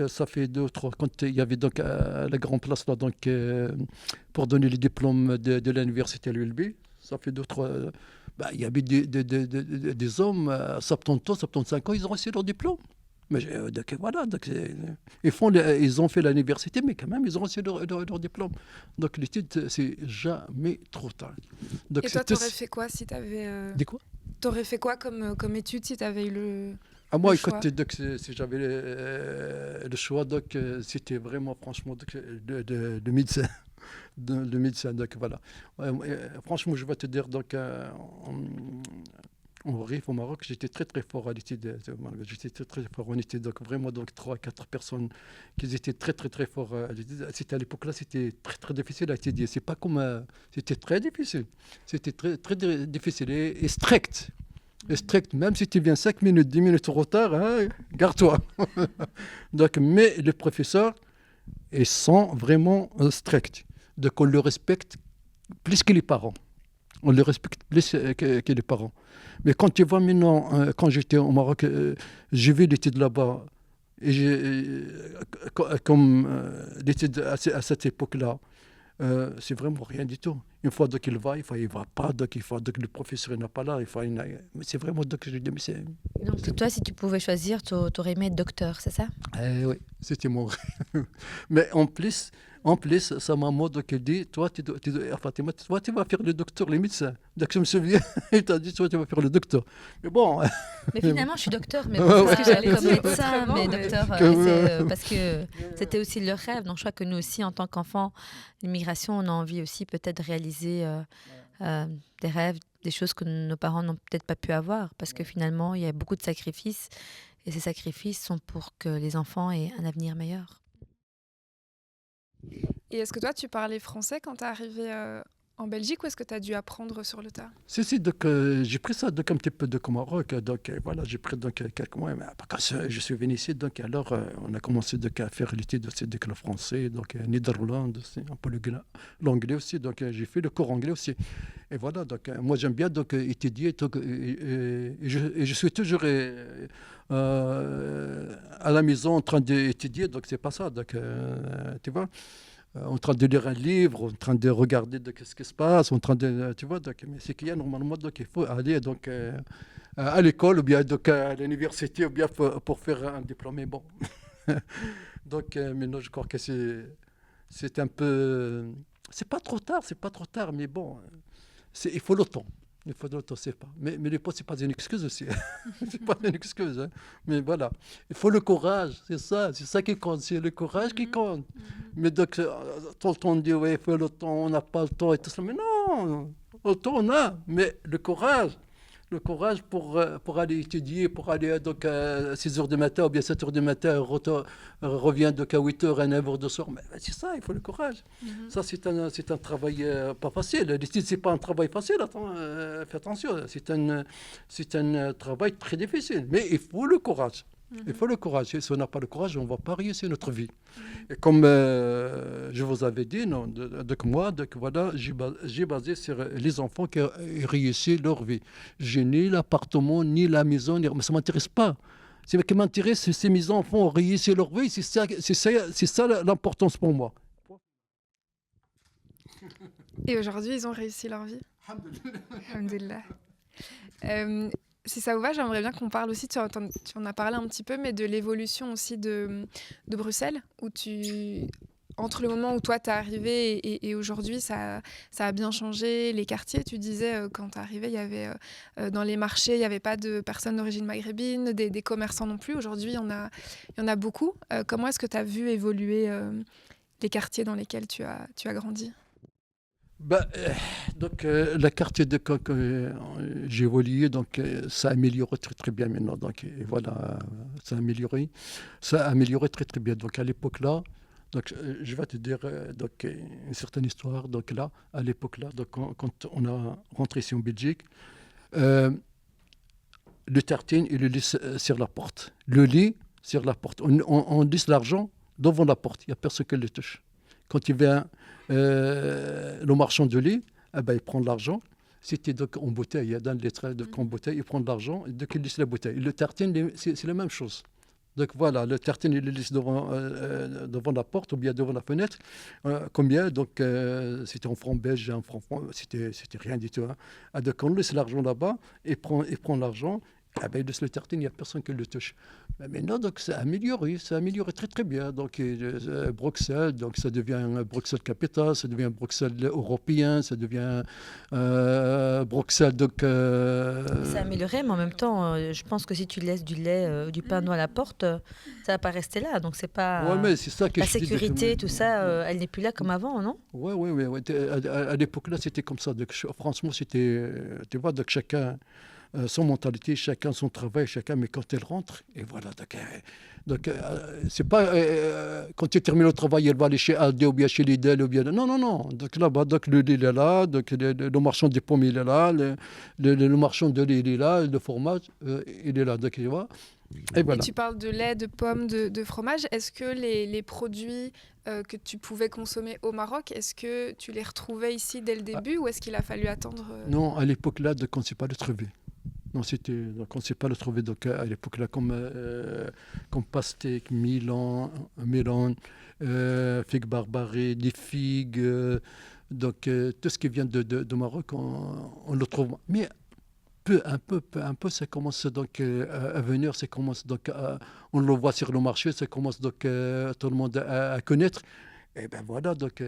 ça fait 2 ou 3, quand il y avait donc la grande place là, donc pour donner les diplômes de l'université à l'ULB, ça fait 2 ou 3. Il y avait des hommes à 70 ans, 75 ans, ils ont reçu leur diplôme. Mais donc, voilà, donc, ils ont fait l'université, mais quand même, ils ont reçu leur diplôme. Donc l'étude, c'est jamais trop tard. Donc, Et toi, t'aurais fait quoi si t'avais... Dis quoi? T'aurais fait quoi comme étude si t'avais eu le Moi, choix? écoute, donc, si j'avais le choix, donc, c'était vraiment, franchement, donc, de médecin. De médecin, donc voilà. Franchement, je vais te dire, donc, en Rif, au Maroc, j'étais très très fort à l'étude. J'étais très très fort en études. Donc vraiment, donc 3 4 personnes qui étaient très très très forts à l'étude. C'était à l'époque là, c'était très très difficile à étudier. C'est pas comme, c'était très difficile. C'était très très difficile et strict. Et strict, même si tu viens 5 minutes, 10 minutes en retard, hein, garde-toi. Donc, mais les professeurs, ils sont vraiment stricts. Donc on le respecte plus que les parents. On les respecte plus que les parents. Mais quand tu vois maintenant, quand j'étais au Maroc, j'ai vu l'étude là-bas. Et comme l'étude à cette époque-là, c'est vraiment rien du tout. Une fois qu'il va, il ne va pas. Donc, donc le professeur n'est pas là. Mais c'est vraiment donc je dis, mais c'est. Donc toi, si tu pouvais choisir, tu aurais aimé être docteur, c'est ça? Oui, c'était mon rêve. Mais en plus, En plus, sa maman, donc, elle dit, toi, Fatima, toi, tu vas faire le docteur, les médecins. Donc, je me souviens, il t'a dit, toi, tu vas faire le docteur. Mais bon, Mais finalement, je suis docteur, mais Ouais, pas ouais. parce que j'allais comme Dire médecin, autrement, mais mais- docteur, parce que c'était aussi leur rêve. Donc, je crois que nous aussi, en tant qu'enfants, l'immigration, on a envie aussi peut-être de réaliser des rêves, des choses que nos parents n'ont peut-être pas pu avoir, parce que finalement, il y a beaucoup de sacrifices, et ces sacrifices sont pour que les enfants aient un avenir meilleur. Et est-ce que toi, tu parlais français quand t'es arrivé en Belgique ou est-ce que tu as dû apprendre sur le tas? si, donc, j'ai pris ça donc, un petit peu de Maroc. Donc, voilà, j'ai pris donc, quelques mois. Mais après, quand je suis venu ici, donc, alors, on a commencé donc, à faire l'étude aussi avec le français, donc, Néderlande, aussi, un peu l'anglais aussi. Donc, j'ai fait le cours anglais aussi. Et voilà, donc, moi, j'aime bien donc, étudier. Donc, et je suis toujours à la maison en train d'étudier. Donc, c'est pas ça. Donc, tu vois? En train de lire un livre, en train de regarder de ce qui se passe, en train de, tu vois, donc, mais c'est qu'il y a normalement, donc il faut aller donc, à l'école ou bien donc, à l'université ou bien pour faire un diplôme. Mais bon, donc maintenant je crois que c'est un peu, c'est pas trop tard, mais bon, il faut le temps. Il faut le temps, c'est pas. Mais les potes, c'est pas une excuse aussi. C'est pas une excuse. Hein. Mais voilà, il faut le courage, c'est ça qui compte, c'est le courage qui compte. Mais donc, tout le temps, on dit, oui, il faut le temps, on n'a pas le temps et tout ça. Mais non, le temps, on a, mais le courage pour aller étudier, pour aller donc, à 6 heures du matin ou bien 7 heures du matin, revient donc à 8 heures, à 9 heures de soir. Mais c'est ça, il faut le courage. Ça, c'est un travail pas facile. L'étude, c'est pas un travail facile, fais attention. C'est un travail très difficile, mais il faut le courage. Il faut le courage. Et si on n'a pas le courage, on ne va pas réussir notre vie. Et comme je vous avais dit, non, donc moi, donc voilà, j'ai basé sur les enfants qui réussissent leur vie. Je n'ai ni l'appartement, ni la maison, mais ça ne m'intéresse pas. Ce qui m'intéresse, c'est que mes enfants ont réussi leur vie. C'est ça l'importance pour moi. Et aujourd'hui, ils ont réussi leur vie. Alhamdoulilah. Si ça vous va, j'aimerais bien qu'on parle aussi, tu en as parlé un petit peu, mais de l'évolution aussi de Bruxelles, où entre le moment où toi t'es arrivé et aujourd'hui, ça a bien changé. Les quartiers, tu disais, quand t'es arrivé, il y avait dans les marchés, il n'y avait pas de personnes d'origine maghrébine, des commerçants non plus. Aujourd'hui, il y en a beaucoup. Comment est-ce que tu as vu évoluer les quartiers dans lesquels tu as grandi? Bah, donc, le quartier de Caen, j'ai évolué, donc ça a amélioré très très bien maintenant. Donc, et voilà, ça a amélioré très très bien. Donc, à l'époque là, donc, je vais te dire donc, une certaine histoire. Donc, là, à l'époque là, donc, quand on a rentré ici en Belgique, euh, le tartine, il le laisse sur la porte. Le lit, sur la porte. On laisse l'argent devant la porte. Il n'y a personne qui le touche. Quand il vient le marchand de lit, eh ben, il prend de l'argent. C'était donc en bouteille, il y a dans les traits en bouteille, il prend de l'argent, et donc il laisse la bouteille. Et le tartine, c'est la même chose. Donc voilà, le tartine, il le laisse devant la porte ou bien devant la fenêtre. Combien? Donc c'était en francs belges, en francs, c'était rien du tout. Hein. Ah, donc on laisse l'argent là-bas, il prend l'argent. Ah ben, il laisse le tartine, il n'y a personne qui le touche. Mais maintenant, donc, ça a amélioré très très bien. Donc, Bruxelles, donc, ça devient Bruxelles capitale, ça devient Bruxelles européen, ça devient Bruxelles. Donc, Ça a amélioré, mais en même temps, je pense que si tu laisses du lait, du pain devant la porte, ça va pas rester là. Donc, c'est pas ouais, mais c'est ça que la je dis, donc, sécurité, tout ça, elle n'est plus là comme avant, non? ouais, ouais, ouais, ouais. À l'époque là, c'était comme ça. Donc, franchement, c'était, tu vois, donc chacun son mentalité, chacun son travail, chacun, mais quand elle rentre, et voilà, donc c'est pas quand tu termines le travail, elle va aller chez Aldi ou bien chez Lidl ou bien. Non, non, non. Donc là-bas, donc le lait il est là, donc le marchand des pommes il est là, le marchand de lait il est là, le fromage il est là, donc tu vois. Et voilà. Et tu parles de lait, de pommes, de fromage. Est-ce que les produits que tu pouvais consommer au Maroc, est-ce que tu les retrouvais ici dès le début ou est-ce qu'il a fallu attendre Non, à l'époque là, donc on ne sait pas le trouver. Non, donc on ne sait pas le trouver. Donc à l'époque là, comme pastèque, Milan, figues barbarées, des figues, donc tout ce qui vient de Maroc, on le trouve. Mais peu un peu, ça commence donc à venir, on le voit sur le marché, ça commence donc tout le monde à connaître. Et ben voilà, donc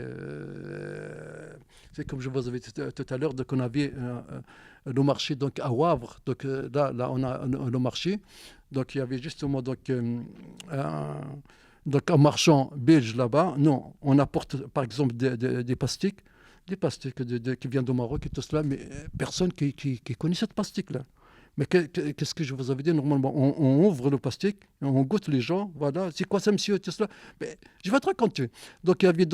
c'est comme je vous avais dit tout à l'heure, donc on avait le marché donc à Wavre, donc là on a le marché, donc il y avait justement un, donc un marchand belge là-bas. Non, on apporte par exemple des pastiques qui viennent du Maroc et tout cela, mais personne qui connaît cette pastique-là. Mais qu'est-ce que je vous avais dit? Normalement, on ouvre le plastique, on goûte les gens, voilà. C'est quoi ça, monsieur? Tout cela. Mais je vais te raconter. Donc, il y avait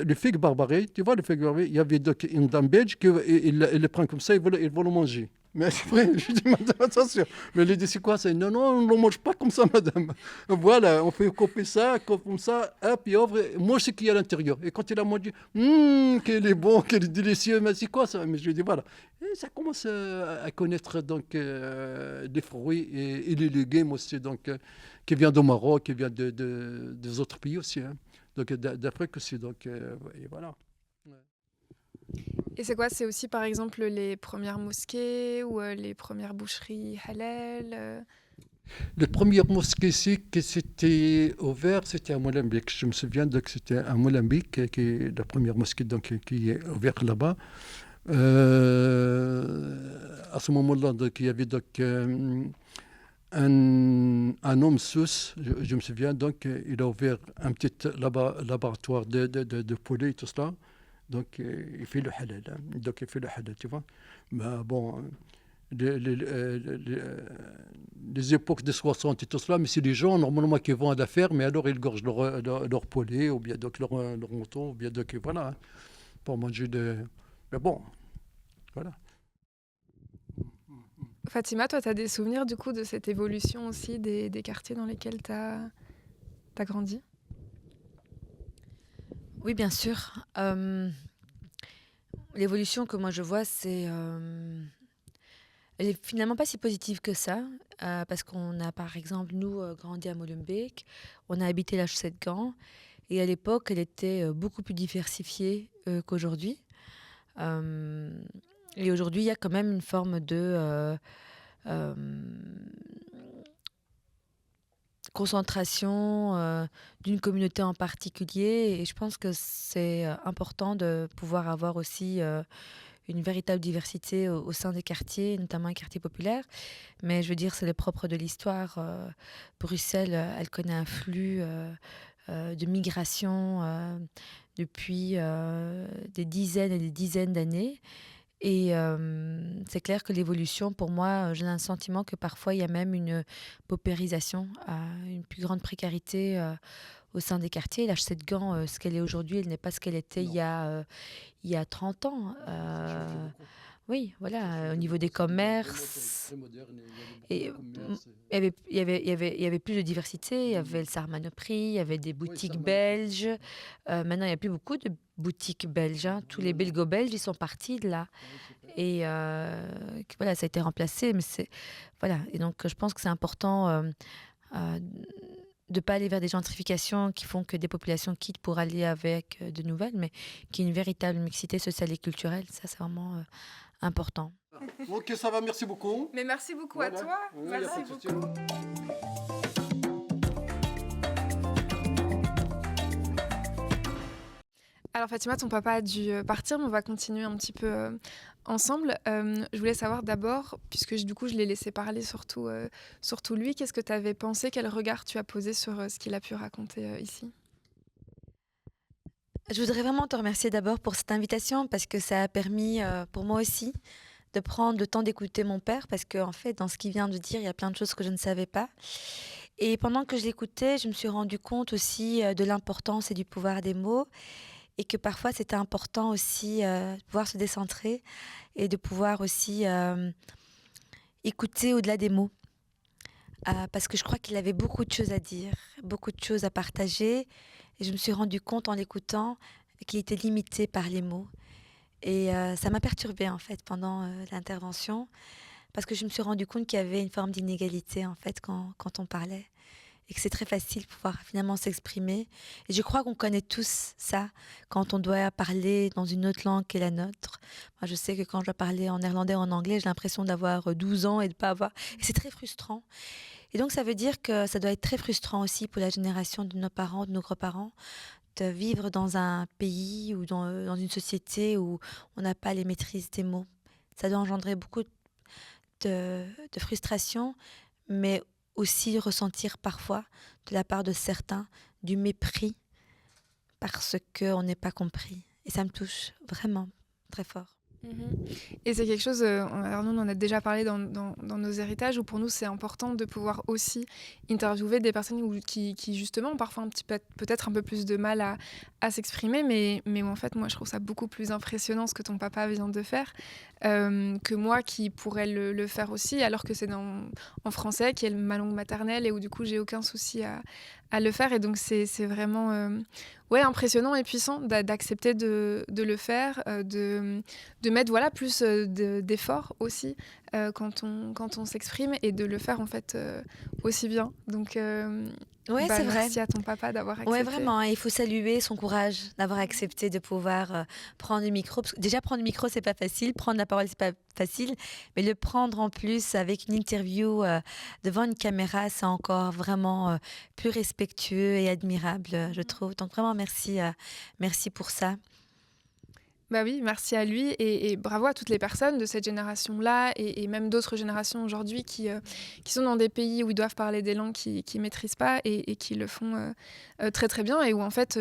le figue barbaré, tu vois, le figue barbaré, il y avait donc une dame belge qui il le prend comme ça, il veut le manger. Mais c'est vrai, je dis, madame, attention. Mais elle dit, c'est quoi ça? Non, non, on ne le mange pas comme ça, madame. Voilà, on fait couper ça, comme ça, hop, il ouvre, mange ce qu'il y a à l'intérieur. Et quand il a mangé, qu'il est bon, qu'il est délicieux, mais c'est quoi ça? Mais je lui dis, voilà. Et ça commence à connaître donc des fruits et les légumes aussi, donc qui viennent du Maroc, qui viennent des autres pays aussi, hein. Donc d'Afrique aussi, donc et voilà. Et c'est quoi? C'est aussi par exemple les premières mosquées ou les premières boucheries halal? Le premier mosquée ici qui s'était ouvert, c'était à Molenbeek. Je me souviens donc c'était à Molenbeek qui est la première mosquée donc qui est ouverte là-bas. À ce moment-là, donc, il y avait donc un homme suisse, je me souviens, donc il a ouvert un petit laboratoire de poulet et tout cela. Donc il fait le halal, hein. Donc il fait le halal, tu vois. Mais bon, les époques des 60 et tout cela, mais c'est les gens normalement qui vont à la ferme, mais alors ils gorgent leur poulet, ou bien donc leur mouton, ou bien donc voilà, hein, pour manger de. Mais bon, voilà. Fatima, toi, tu as des souvenirs du coup de cette évolution aussi des quartiers dans lesquels tu as grandi? Oui, bien sûr. L'évolution que moi je vois, elle est finalement pas si positive que ça, parce qu'on a par exemple, nous, grandi à Molenbeek, on a habité la Chaussette-Gand, et à l'époque, elle était beaucoup plus diversifiée qu'aujourd'hui. Euh, et aujourd'hui, il y a quand même une forme de euh, concentration d'une communauté en particulier. Et je pense que c'est important de pouvoir avoir aussi une véritable diversité au sein des quartiers, notamment les quartiers populaires. Mais je veux dire, c'est le propre de l'histoire. Bruxelles, elle connaît un flux de migration depuis des dizaines et des dizaines d'années. Et c'est clair que l'évolution, pour moi, j'ai un sentiment que parfois il y a même une paupérisation, une plus grande précarité au sein des quartiers. La Chaussette-Gand, ce qu'elle est aujourd'hui, elle n'est pas ce qu'elle était il y a 30 ans. Ça a changé beaucoup. Oui, Ça a voilà, au changé niveau des beaucoup. C'est commerces. très moderne. Il y avait beaucoup de Et commerces. il y avait plus de diversité. Il y avait le Sarmanoprix, il y avait des Oui, ça boutiques m'a appris. belges. Maintenant, il n'y a plus beaucoup de boutiques belges, hein. Tous les Non, non. belgo-belges, ils sont partis de là. Oui, c'est clair. Et voilà, ça a été remplacé. Mais c'est, voilà. Et donc, je pense que c'est important euh, de ne pas aller vers des gentrifications qui font que des populations quittent pour aller avec de nouvelles, mais qu'il y ait une véritable mixité sociale et culturelle. Ça, c'est vraiment important. Ok, ça va, merci beaucoup. Mais merci beaucoup Voilà. à toi. Oui, y a Merci pas de souci. beaucoup. Alors Fatima, ton papa a dû partir, mais on va continuer un petit peu ensemble. Je voulais savoir d'abord, puisque du coup je l'ai laissé parler surtout lui, qu'est-ce que tu avais pensé, quel regard tu as posé sur ce qu'il a pu raconter ici? Je voudrais vraiment te remercier d'abord pour cette invitation parce que ça a permis pour moi aussi de prendre le temps d'écouter mon père parce qu'en fait, dans ce qu'il vient de dire, il y a plein de choses que je ne savais pas. Et pendant que je l'écoutais, je me suis rendu compte aussi de l'importance et du pouvoir des mots et que parfois c'était important aussi de pouvoir se décentrer et de pouvoir aussi écouter au-delà des mots. Parce que je crois qu'il avait beaucoup de choses à dire, beaucoup de choses à partager. Et je me suis rendu compte en l'écoutant qu'il était limité par les mots. Et ça m'a perturbée en fait pendant l'intervention parce que je me suis rendu compte qu'il y avait une forme d'inégalité en fait quand on parlait et que c'est très facile de pouvoir finalement s'exprimer. Et je crois qu'on connaît tous ça quand on doit parler dans une autre langue que la nôtre. Moi, je sais que quand je dois parler en néerlandais ou en anglais, j'ai l'impression d'avoir 12 ans et de pas avoir. Et c'est très frustrant. Et donc, ça veut dire que ça doit être très frustrant aussi pour la génération de nos parents, de nos grands-parents, vivre dans un pays ou dans une société où on n'a pas les maîtrises des mots. Ça doit engendrer beaucoup de frustration, mais aussi ressentir parfois, de la part de certains, du mépris parce qu'on n'est pas compris. Et ça me touche vraiment très fort. Et c'est quelque chose, alors nous on en a déjà parlé dans nos héritages, où pour nous c'est important de pouvoir aussi interviewer des personnes qui justement ont parfois peut-être un peu plus de mal à s'exprimer, mais en fait moi je trouve ça beaucoup plus impressionnant ce que ton papa vient de faire, que moi qui pourrais le faire aussi, alors que c'est en français qui est ma langue maternelle et où du coup j'ai aucun souci à le faire. Et donc c'est vraiment impressionnant et puissant d'accepter de le faire, de mettre plus d'efforts aussi quand on s'exprime, et de le faire en fait aussi bien. Donc Ouais, c'est vrai. merci à ton papa d'avoir accepté. Ouais, vraiment, il faut saluer son courage d'avoir accepté de pouvoir prendre le micro. Parce que déjà, prendre le micro, c'est pas facile. Prendre la parole, c'est pas facile. Mais le prendre en plus avec une interview devant une caméra, c'est encore vraiment plus respectueux et admirable, je trouve. Donc vraiment, merci pour ça. Bah oui, merci à lui et bravo à toutes les personnes de cette génération-là et même d'autres générations aujourd'hui qui sont dans des pays où ils doivent parler des langues qu'ils ne maîtrisent pas et qui le font très très bien, et où en fait,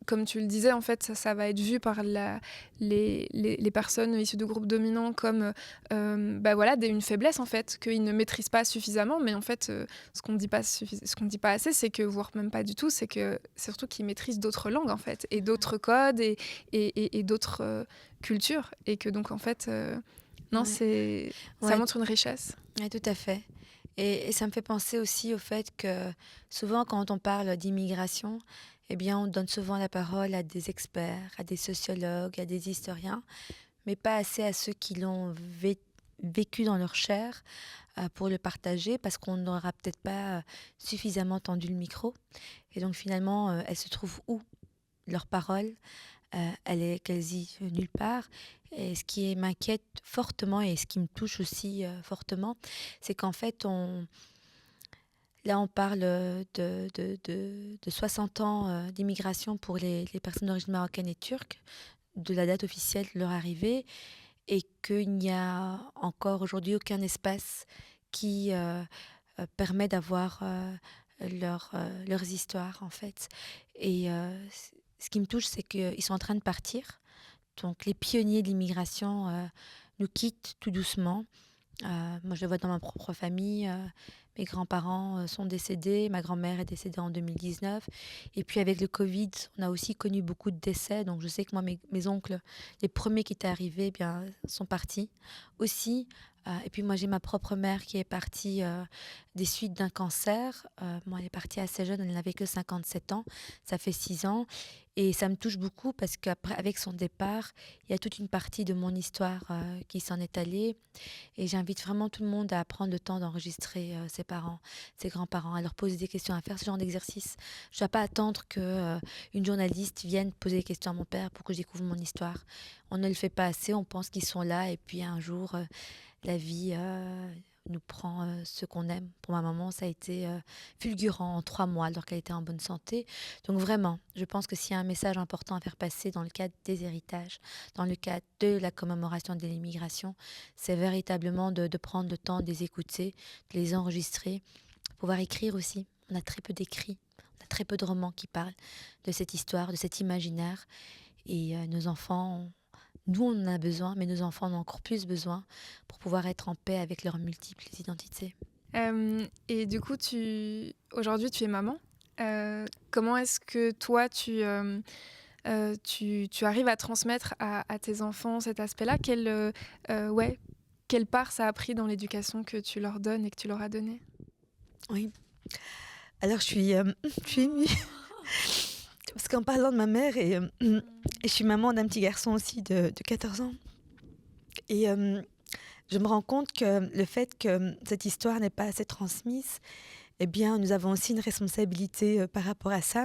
comme tu le disais, en fait, ça va être vu par les personnes issues de groupes dominants comme une faiblesse en fait, qu'ils ne maîtrisent pas suffisamment. Mais en fait, ce qu'on dit pas assez, c'est que, voire même pas du tout, c'est que surtout qu'ils maîtrisent d'autres langues en fait, et d'autres codes et d'autres cultures, et que donc en fait, ça montre une richesse. Oui, tout à fait. Et ça me fait penser aussi au fait que souvent quand on parle d'immigration, eh bien on donne souvent la parole à des experts, à des sociologues, à des historiens, mais pas assez à ceux qui l'ont vécu dans leur chair pour le partager, parce qu'on n'aura peut-être pas suffisamment tendu le micro. Et donc finalement, elles se trouvent où, leur parole? Elle est quasi nulle part. Et ce qui m'inquiète fortement et ce qui me touche aussi fortement, c'est qu'en fait, là on parle de 60 ans d'immigration pour les personnes d'origine marocaine et turque, de la date officielle de leur arrivée, et qu'il n'y a encore aujourd'hui aucun espace qui permet d'avoir leurs histoires en fait. Et ce qui me touche, c'est qu'ils sont en train de partir. Donc les pionniers de l'immigration nous quittent tout doucement. Moi, je le vois dans ma propre famille. Mes grands-parents sont décédés. Ma grand-mère est décédée en 2019. Et puis avec le Covid, on a aussi connu beaucoup de décès. Donc je sais que moi, mes oncles, les premiers qui étaient arrivés, sont partis aussi. Et puis moi, j'ai ma propre mère qui est partie des suites d'un cancer. Moi, elle est partie assez jeune, elle n'avait que 57 ans. Ça fait 6 ans. Et ça me touche beaucoup parce qu'après, avec son départ, il y a toute une partie de mon histoire qui s'en est allée. Et j'invite vraiment tout le monde à prendre le temps d'enregistrer ses parents, ses grands-parents, à leur poser des questions, à faire ce genre d'exercice. Je ne dois pas attendre qu'une journaliste vienne poser des questions à mon père pour que je découvre mon histoire. On ne le fait pas assez, on pense qu'ils sont là et puis un jour, la vie nous prend ce qu'on aime. Pour ma maman, ça a été fulgurant en 3 mois alors qu'elle était en bonne santé. Donc vraiment, je pense que s'il y a un message important à faire passer dans le cadre des héritages, dans le cadre de la commémoration de l'immigration, c'est véritablement de prendre le temps de les écouter, de les enregistrer, pouvoir écrire aussi. On a très peu d'écrits, on a très peu de romans qui parlent de cette histoire, de cet imaginaire. Et nos enfants, nous on en a besoin, mais nos enfants en ont encore plus besoin pour pouvoir être en paix avec leurs multiples identités. Et du coup, aujourd'hui tu es maman. Comment est-ce que toi tu arrives à transmettre à tes enfants cet aspect-là? Quelle part ça a pris dans l'éducation que tu leur donnes et que tu leur as donnée? Oui. Alors je suis émue. Parce qu'en parlant de ma mère, et je suis maman d'un petit garçon aussi de 14 ans. Et je me rends compte que le fait que cette histoire n'est pas assez transmise, eh bien, nous avons aussi une responsabilité par rapport à ça.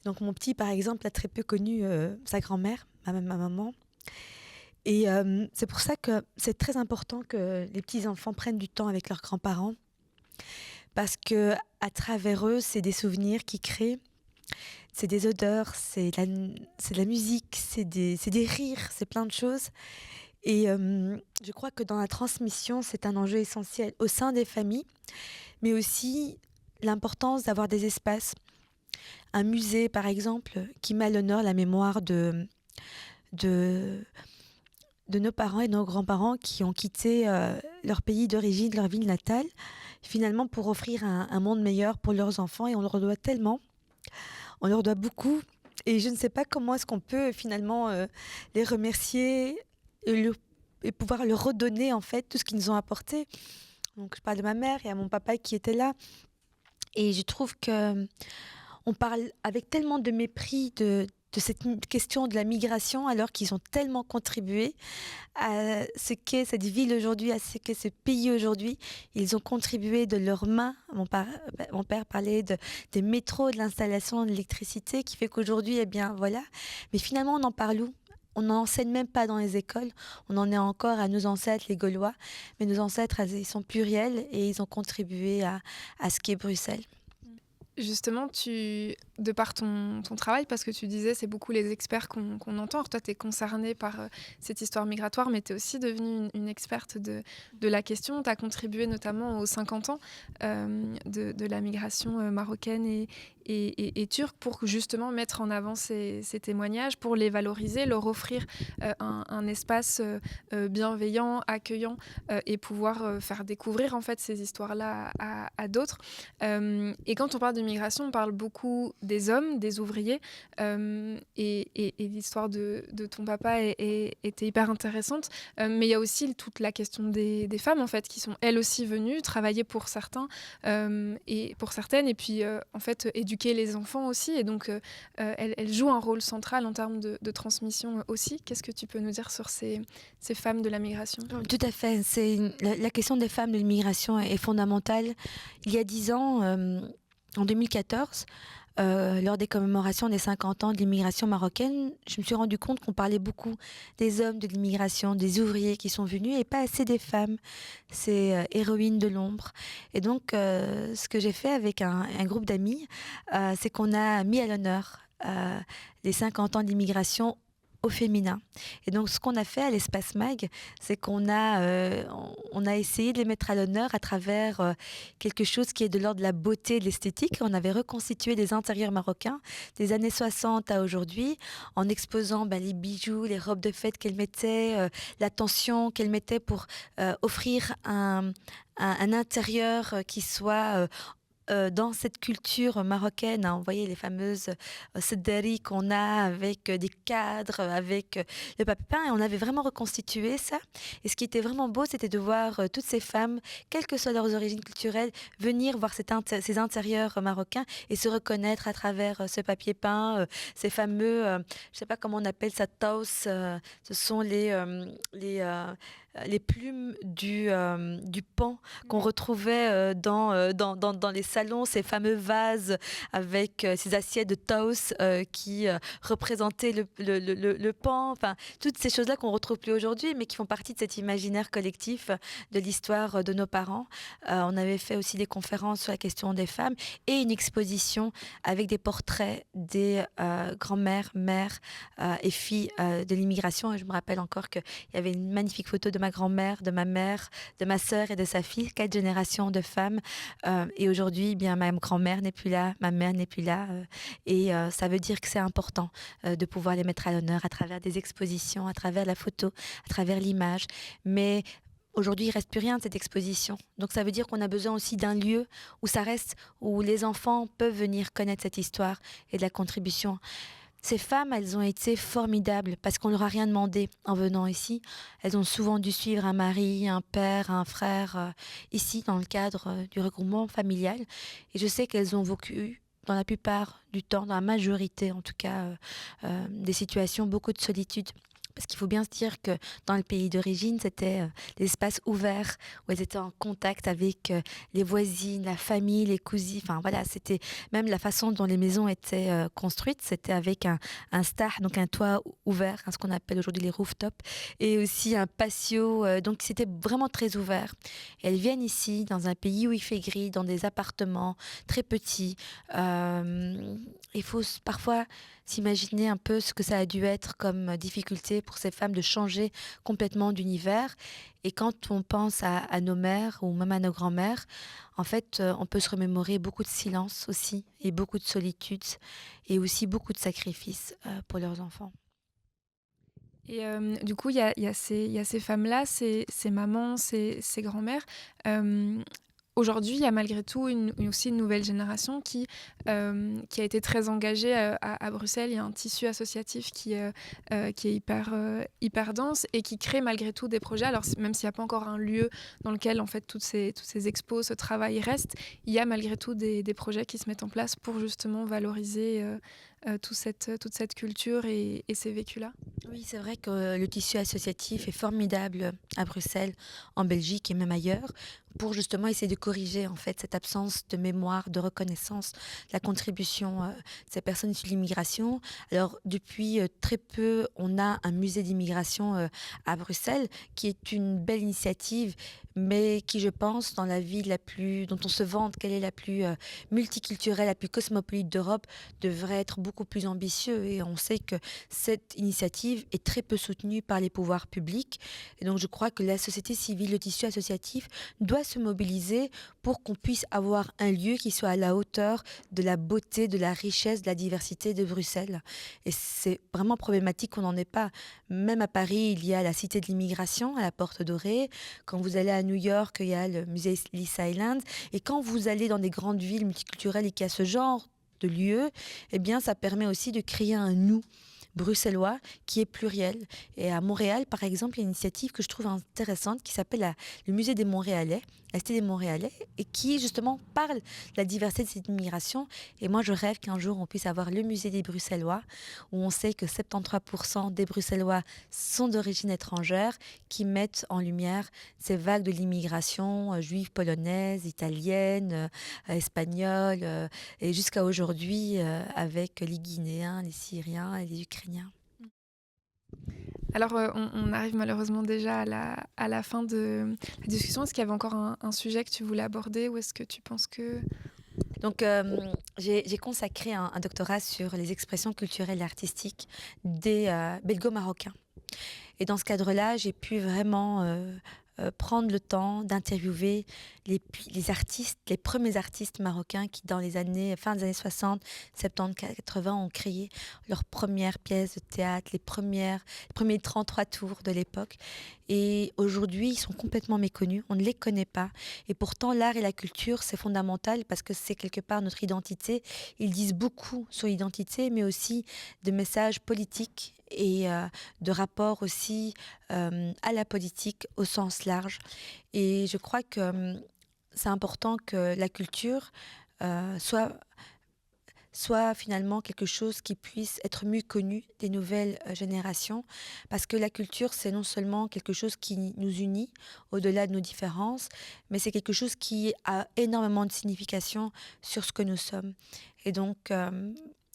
Donc mon petit, par exemple, a très peu connu sa grand-mère, ma maman. Et c'est pour ça que c'est très important que les petits-enfants prennent du temps avec leurs grands-parents. Parce que à travers eux, c'est des souvenirs qui créent. c'est des odeurs, c'est de la musique, c'est des rires, c'est plein de choses. Et je crois que dans la transmission, c'est un enjeu essentiel au sein des familles, mais aussi l'importance d'avoir des espaces. Un musée, par exemple, qui met à l'honneur la mémoire de nos parents et de nos grands-parents qui ont quitté leur pays d'origine, leur ville natale, finalement pour offrir un monde meilleur pour leurs enfants. Et on leur doit tellement, on leur doit beaucoup. Et je ne sais pas comment est-ce qu'on peut finalement les remercier et pouvoir leur redonner en fait tout ce qu'ils nous ont apporté. Donc je parle de ma mère et à mon papa qui était là. Et je trouve que on parle avec tellement de mépris de cette question de la migration, alors qu'ils ont tellement contribué à ce qu'est cette ville aujourd'hui, à ce qu'est ce pays aujourd'hui. Ils ont contribué de leurs mains. Mon père parlait des métros, de l'installation de l'électricité, qui fait qu'aujourd'hui, eh bien, voilà. Mais finalement, on en parle où ? On n'enseigne même pas dans les écoles. On en est encore à nos ancêtres, les Gaulois. Mais nos ancêtres, ils sont pluriels et ils ont contribué à ce qu'est Bruxelles. Justement, de par ton travail, parce que tu disais, c'est beaucoup les experts qu'on entend. Alors toi, tu es concernée par cette histoire migratoire, mais tu es aussi devenue une experte de la question. Tu as contribué notamment aux 50 ans de la migration marocaine et turque pour justement mettre en avant ces témoignages, pour les valoriser, leur offrir un espace bienveillant, accueillant et pouvoir faire découvrir en fait ces histoires-là à d'autres. Et quand on parle de migration, on parle beaucoup des hommes, des ouvriers, et l'histoire de ton papa était hyper intéressante. Mais il y a aussi toute la question des femmes, en fait, qui sont elles aussi venues travailler pour certains et pour certaines, et puis en fait éduquer les enfants aussi. Et donc elles jouent un rôle central en termes de transmission aussi. Qu'est-ce que tu peux nous dire sur ces femmes de la migration ? Tout à fait. La question des femmes de l'immigration est fondamentale. Il y a 10 ans, en 2014, lors des commémorations des 50 ans de l'immigration marocaine, je me suis rendu compte qu'on parlait beaucoup des hommes de l'immigration, des ouvriers qui sont venus et pas assez des femmes, ces héroïnes de l'ombre. Et donc, ce que j'ai fait avec un groupe d'amis, c'est qu'on a mis à l'honneur les 50 ans de l'immigration au féminin. Et donc, ce qu'on a fait à l'Espace Mag, c'est qu'on a essayé de les mettre à l'honneur à travers quelque chose qui est de l'ordre de la beauté et de l'esthétique. On avait reconstitué des intérieurs marocains des années 60 à aujourd'hui, en exposant les bijoux, les robes de fête qu'elles mettaient, l'attention qu'elles mettaient pour offrir un intérieur qui soit dans cette culture marocaine, vous voyez les fameuses sedari qu'on a avec des cadres, avec le papier peint, et on avait vraiment reconstitué ça. Et ce qui était vraiment beau, c'était de voir toutes ces femmes, quelles que soient leurs origines culturelles, venir voir ces intérieurs marocains et se reconnaître à travers ce papier peint, ces fameux, je ne sais pas comment on appelle ça, taos, ce sont les plumes du pan qu'on retrouvait dans les salons, ces fameux vases avec ces assiettes de taos qui représentaient le pan, enfin toutes ces choses-là qu'on retrouve plus aujourd'hui, mais qui font partie de cet imaginaire collectif de l'histoire de nos parents. On avait fait aussi des conférences sur la question des femmes et une exposition avec des portraits des grands-mères, mères et filles de l'immigration. Et je me rappelle encore qu'il y avait une magnifique photo de ma grand-mère, de ma mère, de ma sœur et de sa fille, 4 générations de femmes. Et aujourd'hui, bien, ma grand-mère n'est plus là, ma mère n'est plus là. Et ça veut dire que c'est important de pouvoir les mettre à l'honneur à travers des expositions, à travers la photo, à travers l'image. Mais aujourd'hui, il ne reste plus rien de cette exposition. Donc ça veut dire qu'on a besoin aussi d'un lieu où ça reste, où les enfants peuvent venir connaître cette histoire et de la contribution. Ces femmes, elles ont été formidables parce qu'on leur a rien demandé en venant ici. Elles ont souvent dû suivre un mari, un père, un frère ici dans le cadre du regroupement familial. Et je sais qu'elles ont vécu, dans la plupart du temps, dans la majorité en tout cas, des situations, beaucoup de solitude. Parce qu'il faut bien se dire que dans le pays d'origine, c'était des espaces ouverts où elles étaient en contact avec les voisines, la famille, les cousines. Enfin voilà, c'était même la façon dont les maisons étaient construites, c'était avec un star, donc un toit ouvert, ce qu'on appelle aujourd'hui les rooftops, et aussi un patio. Donc c'était vraiment très ouvert. Et elles viennent ici, dans un pays où il fait gris, dans des appartements très petits. Il faut parfois s'imaginer un peu ce que ça a dû être comme difficulté pour ces femmes de changer complètement d'univers. Et quand on pense à nos mères ou même à nos grands-mères, en fait, on peut se remémorer beaucoup de silence aussi, et beaucoup de solitude, et aussi beaucoup de sacrifices pour leurs enfants. Et du coup, il y a ces femmes-là, ces mamans, ces grands-mères. Aujourd'hui, il y a malgré tout aussi une nouvelle génération qui a été très engagée à Bruxelles. Il y a un tissu associatif qui est hyper dense et qui crée malgré tout des projets. Alors, même s'il n'y a pas encore un lieu dans lequel en fait, toutes ces expos, ce travail reste, il y a malgré tout des projets qui se mettent en place pour justement valoriser toute cette culture et ces vécus-là. Oui, c'est vrai que le tissu associatif est formidable à Bruxelles, en Belgique et même ailleurs, pour justement essayer de corriger en fait cette absence de mémoire, de reconnaissance, la contribution de ces personnes issues de l'immigration. Alors depuis très peu, on a un musée d'immigration à Bruxelles, qui est une belle initiative, mais qui, je pense, dans la ville dont on se vante qu'elle est la plus multiculturelle, la plus cosmopolite d'Europe, devrait être beaucoup plus ambitieux. Et on sait que cette initiative est très peu soutenue par les pouvoirs publics. Et donc je crois que la société civile, le tissu associatif, doit se mobiliser pour qu'on puisse avoir un lieu qui soit à la hauteur de la beauté, de la richesse, de la diversité de Bruxelles. Et c'est vraiment problématique qu'on n'en ait pas. Même à Paris, il y a la Cité de l'immigration, à la Porte Dorée. Quand vous allez à New York, il y a le musée Ellis Island. Et quand vous allez dans des grandes villes multiculturelles et qu'il y a ce genre de lieu, eh bien, ça permet aussi de créer un nous bruxellois qui est pluriel. Et à Montréal, par exemple, il y a une initiative que je trouve intéressante qui s'appelle le Musée des Montréalais, la Cité des Montréalais, et qui justement parle de la diversité de cette immigration. Et moi, je rêve qu'un jour, on puisse avoir le Musée des Bruxellois, où on sait que 73% des Bruxellois sont d'origine étrangère, qui mettent en lumière ces vagues de l'immigration juive, polonaise, italienne, espagnole, et jusqu'à aujourd'hui avec les Guinéens, les Syriens et les Ukrainiens. Alors, on arrive malheureusement déjà à la fin de la discussion. Est-ce qu'il y avait encore un sujet que tu voulais aborder ou est-ce que tu penses que... Donc, j'ai consacré un doctorat sur les expressions culturelles et artistiques des belgo-marocains. Et dans ce cadre-là, j'ai pu vraiment prendre le temps d'interviewer les artistes, les premiers artistes marocains qui, dans les fin des années 60, 70, 80, ont créé leurs premières pièces de théâtre, les premiers 33 tours de l'époque. Et aujourd'hui, ils sont complètement méconnus, on ne les connaît pas. Et pourtant, l'art et la culture, c'est fondamental parce que c'est quelque part notre identité. Ils disent beaucoup sur l'identité, mais aussi de messages politiques et de rapport aussi à la politique au sens large. Et je crois que c'est important que la culture soit finalement quelque chose qui puisse être mieux connu des nouvelles générations, parce que la culture, c'est non seulement quelque chose qui nous unit au-delà de nos différences, mais c'est quelque chose qui a énormément de signification sur ce que nous sommes. Et donc,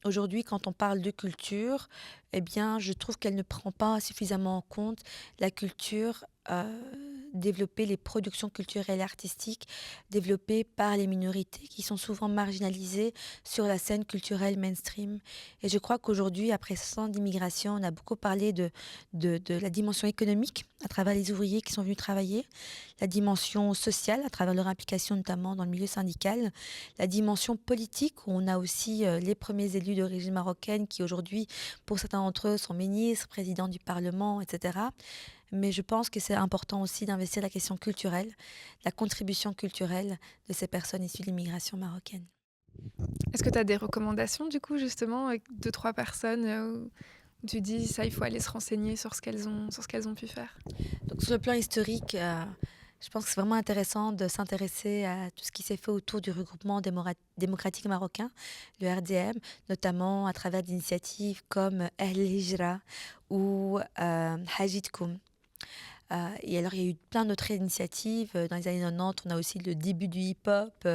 aujourd'hui, quand on parle de culture, eh bien, je trouve qu'elle ne prend pas suffisamment en compte la culture développer les productions culturelles et artistiques développées par les minorités qui sont souvent marginalisées sur la scène culturelle mainstream. Et je crois qu'aujourd'hui, après 100 ans d'immigration, on a beaucoup parlé de la dimension économique à travers les ouvriers qui sont venus travailler, la dimension sociale à travers leur implication notamment dans le milieu syndical, la dimension politique où on a aussi les premiers élus d'origine marocaine qui aujourd'hui, pour certains d'entre eux, sont ministres, présidents du Parlement, etc. Mais je pense que c'est important aussi d'investir la question culturelle, la contribution culturelle de ces personnes issues de l'immigration marocaine. Est-ce que tu as des recommandations, du coup, justement, avec 2-3 personnes où tu dis, ça, il faut aller se renseigner sur ce qu'elles ont pu faire? Donc, sur le plan historique, Je pense que c'est vraiment intéressant de s'intéresser à tout ce qui s'est fait autour du regroupement démocratique marocain, le RDM, notamment à travers des initiatives comme Ahl Hijra ou Hajidkoum. Et alors, il y a eu plein d'autres initiatives. Dans les années 90, on a aussi le début du hip-hop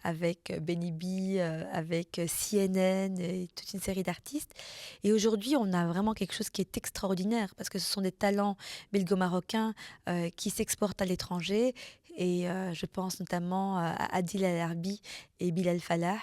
avec Benny B, avec CNN et toute une série d'artistes. Et aujourd'hui, on a vraiment quelque chose qui est extraordinaire parce que ce sont des talents belgo-marocains qui s'exportent à l'étranger. Et je pense notamment à Adil El-Arbi et Bilal Fallah,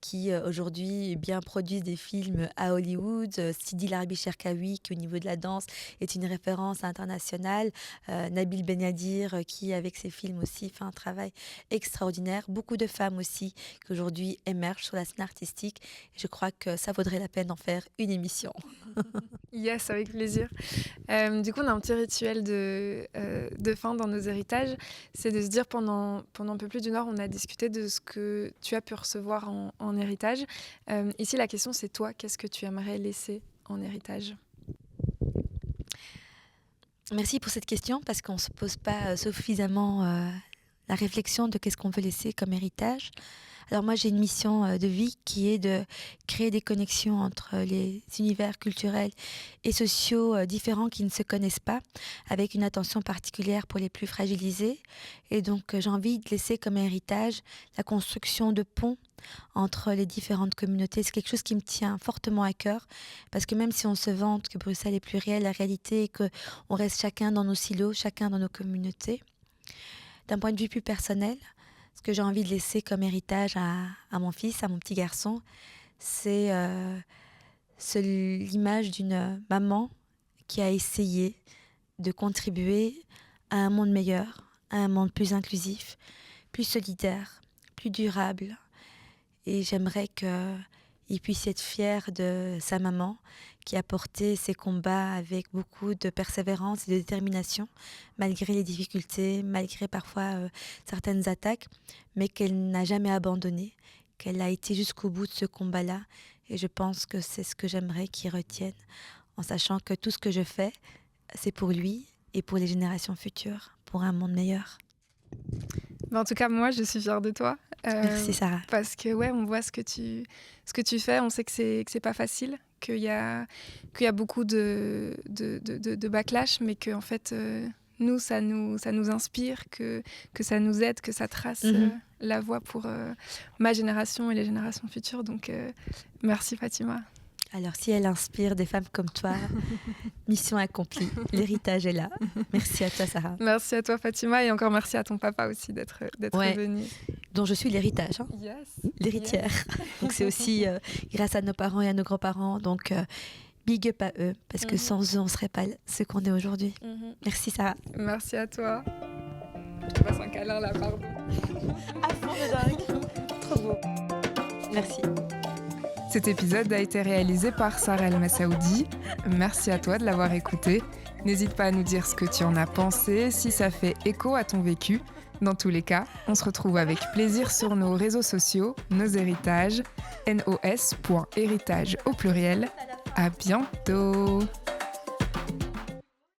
qui aujourd'hui bien produisent des films à Hollywood. Sidi Larbi Cherkaoui, qui au niveau de la danse est une référence internationale. Nabil Benadir, qui avec ses films aussi fait un travail extraordinaire. Beaucoup de femmes aussi qui aujourd'hui émergent sur la scène artistique. Et je crois que ça vaudrait la peine d'en faire une émission. Yes, avec plaisir. Du coup, on a un petit rituel de fin dans nos héritages. C'est de se dire pendant un peu plus d'une heure, on a discuté de ce que tu as pu recevoir en héritage. Ici, la question, c'est toi, qu'est-ce que tu aimerais laisser en héritage ? Merci pour cette question parce qu'on ne se pose pas suffisamment la réflexion de qu'est-ce qu'on veut laisser comme héritage. Alors moi, j'ai une mission de vie qui est de créer des connexions entre les univers culturels et sociaux différents qui ne se connaissent pas, avec une attention particulière pour les plus fragilisés. Et donc, j'ai envie de laisser comme héritage la construction de ponts entre les différentes communautés. C'est quelque chose qui me tient fortement à cœur, parce que même si on se vante que Bruxelles est pluriel, la réalité est qu'on reste chacun dans nos silos, chacun dans nos communautés. D'un point de vue plus personnel, ce que j'ai envie de laisser comme héritage à mon fils, à mon petit garçon, c'est l'image d'une maman qui a essayé de contribuer à un monde meilleur, à un monde plus inclusif, plus solidaire, plus durable. Et j'aimerais qu'il puisse être fier de sa maman qui a porté ses combats avec beaucoup de persévérance et de détermination, malgré les difficultés, malgré parfois certaines attaques, mais qu'elle n'a jamais abandonné, qu'elle a été jusqu'au bout de ce combat-là. Et je pense que c'est ce que j'aimerais qu'il retienne, en sachant que tout ce que je fais, c'est pour lui et pour les générations futures, pour un monde meilleur. En tout cas, moi, je suis fière de toi. Merci Sarah. Parce que ouais, on voit ce que tu fais, on sait que c'est pas facile, qu'il y a beaucoup de backlash, mais que en fait, nous, ça nous inspire, que ça nous aide, que ça trace la voie pour ma génération et les générations futures. Donc, merci Fatima. Alors, si elle inspire des femmes comme toi, mission accomplie. L'héritage est là. Merci à toi, Sarah. Merci à toi, Fatima, et encore merci à ton papa aussi d'être venue. Dont je suis l'héritage, hein. Yes. L'héritière. Yes. Donc, c'est aussi grâce à nos parents et à nos grands-parents. Donc, big up à eux, parce que sans eux, on ne serait pas ce qu'on est aujourd'hui. Merci, Sarah. Merci à toi. Je te passe un câlin là, pardon. À fond de dingue. Trop beau. Merci. Cet épisode a été réalisé par Sarah El Massaoudi. Merci à toi de l'avoir écouté. N'hésite pas à nous dire ce que tu en as pensé, si ça fait écho à ton vécu. Dans tous les cas, on se retrouve avec plaisir sur nos réseaux sociaux, nos héritages, nos.héritage au pluriel. À bientôt!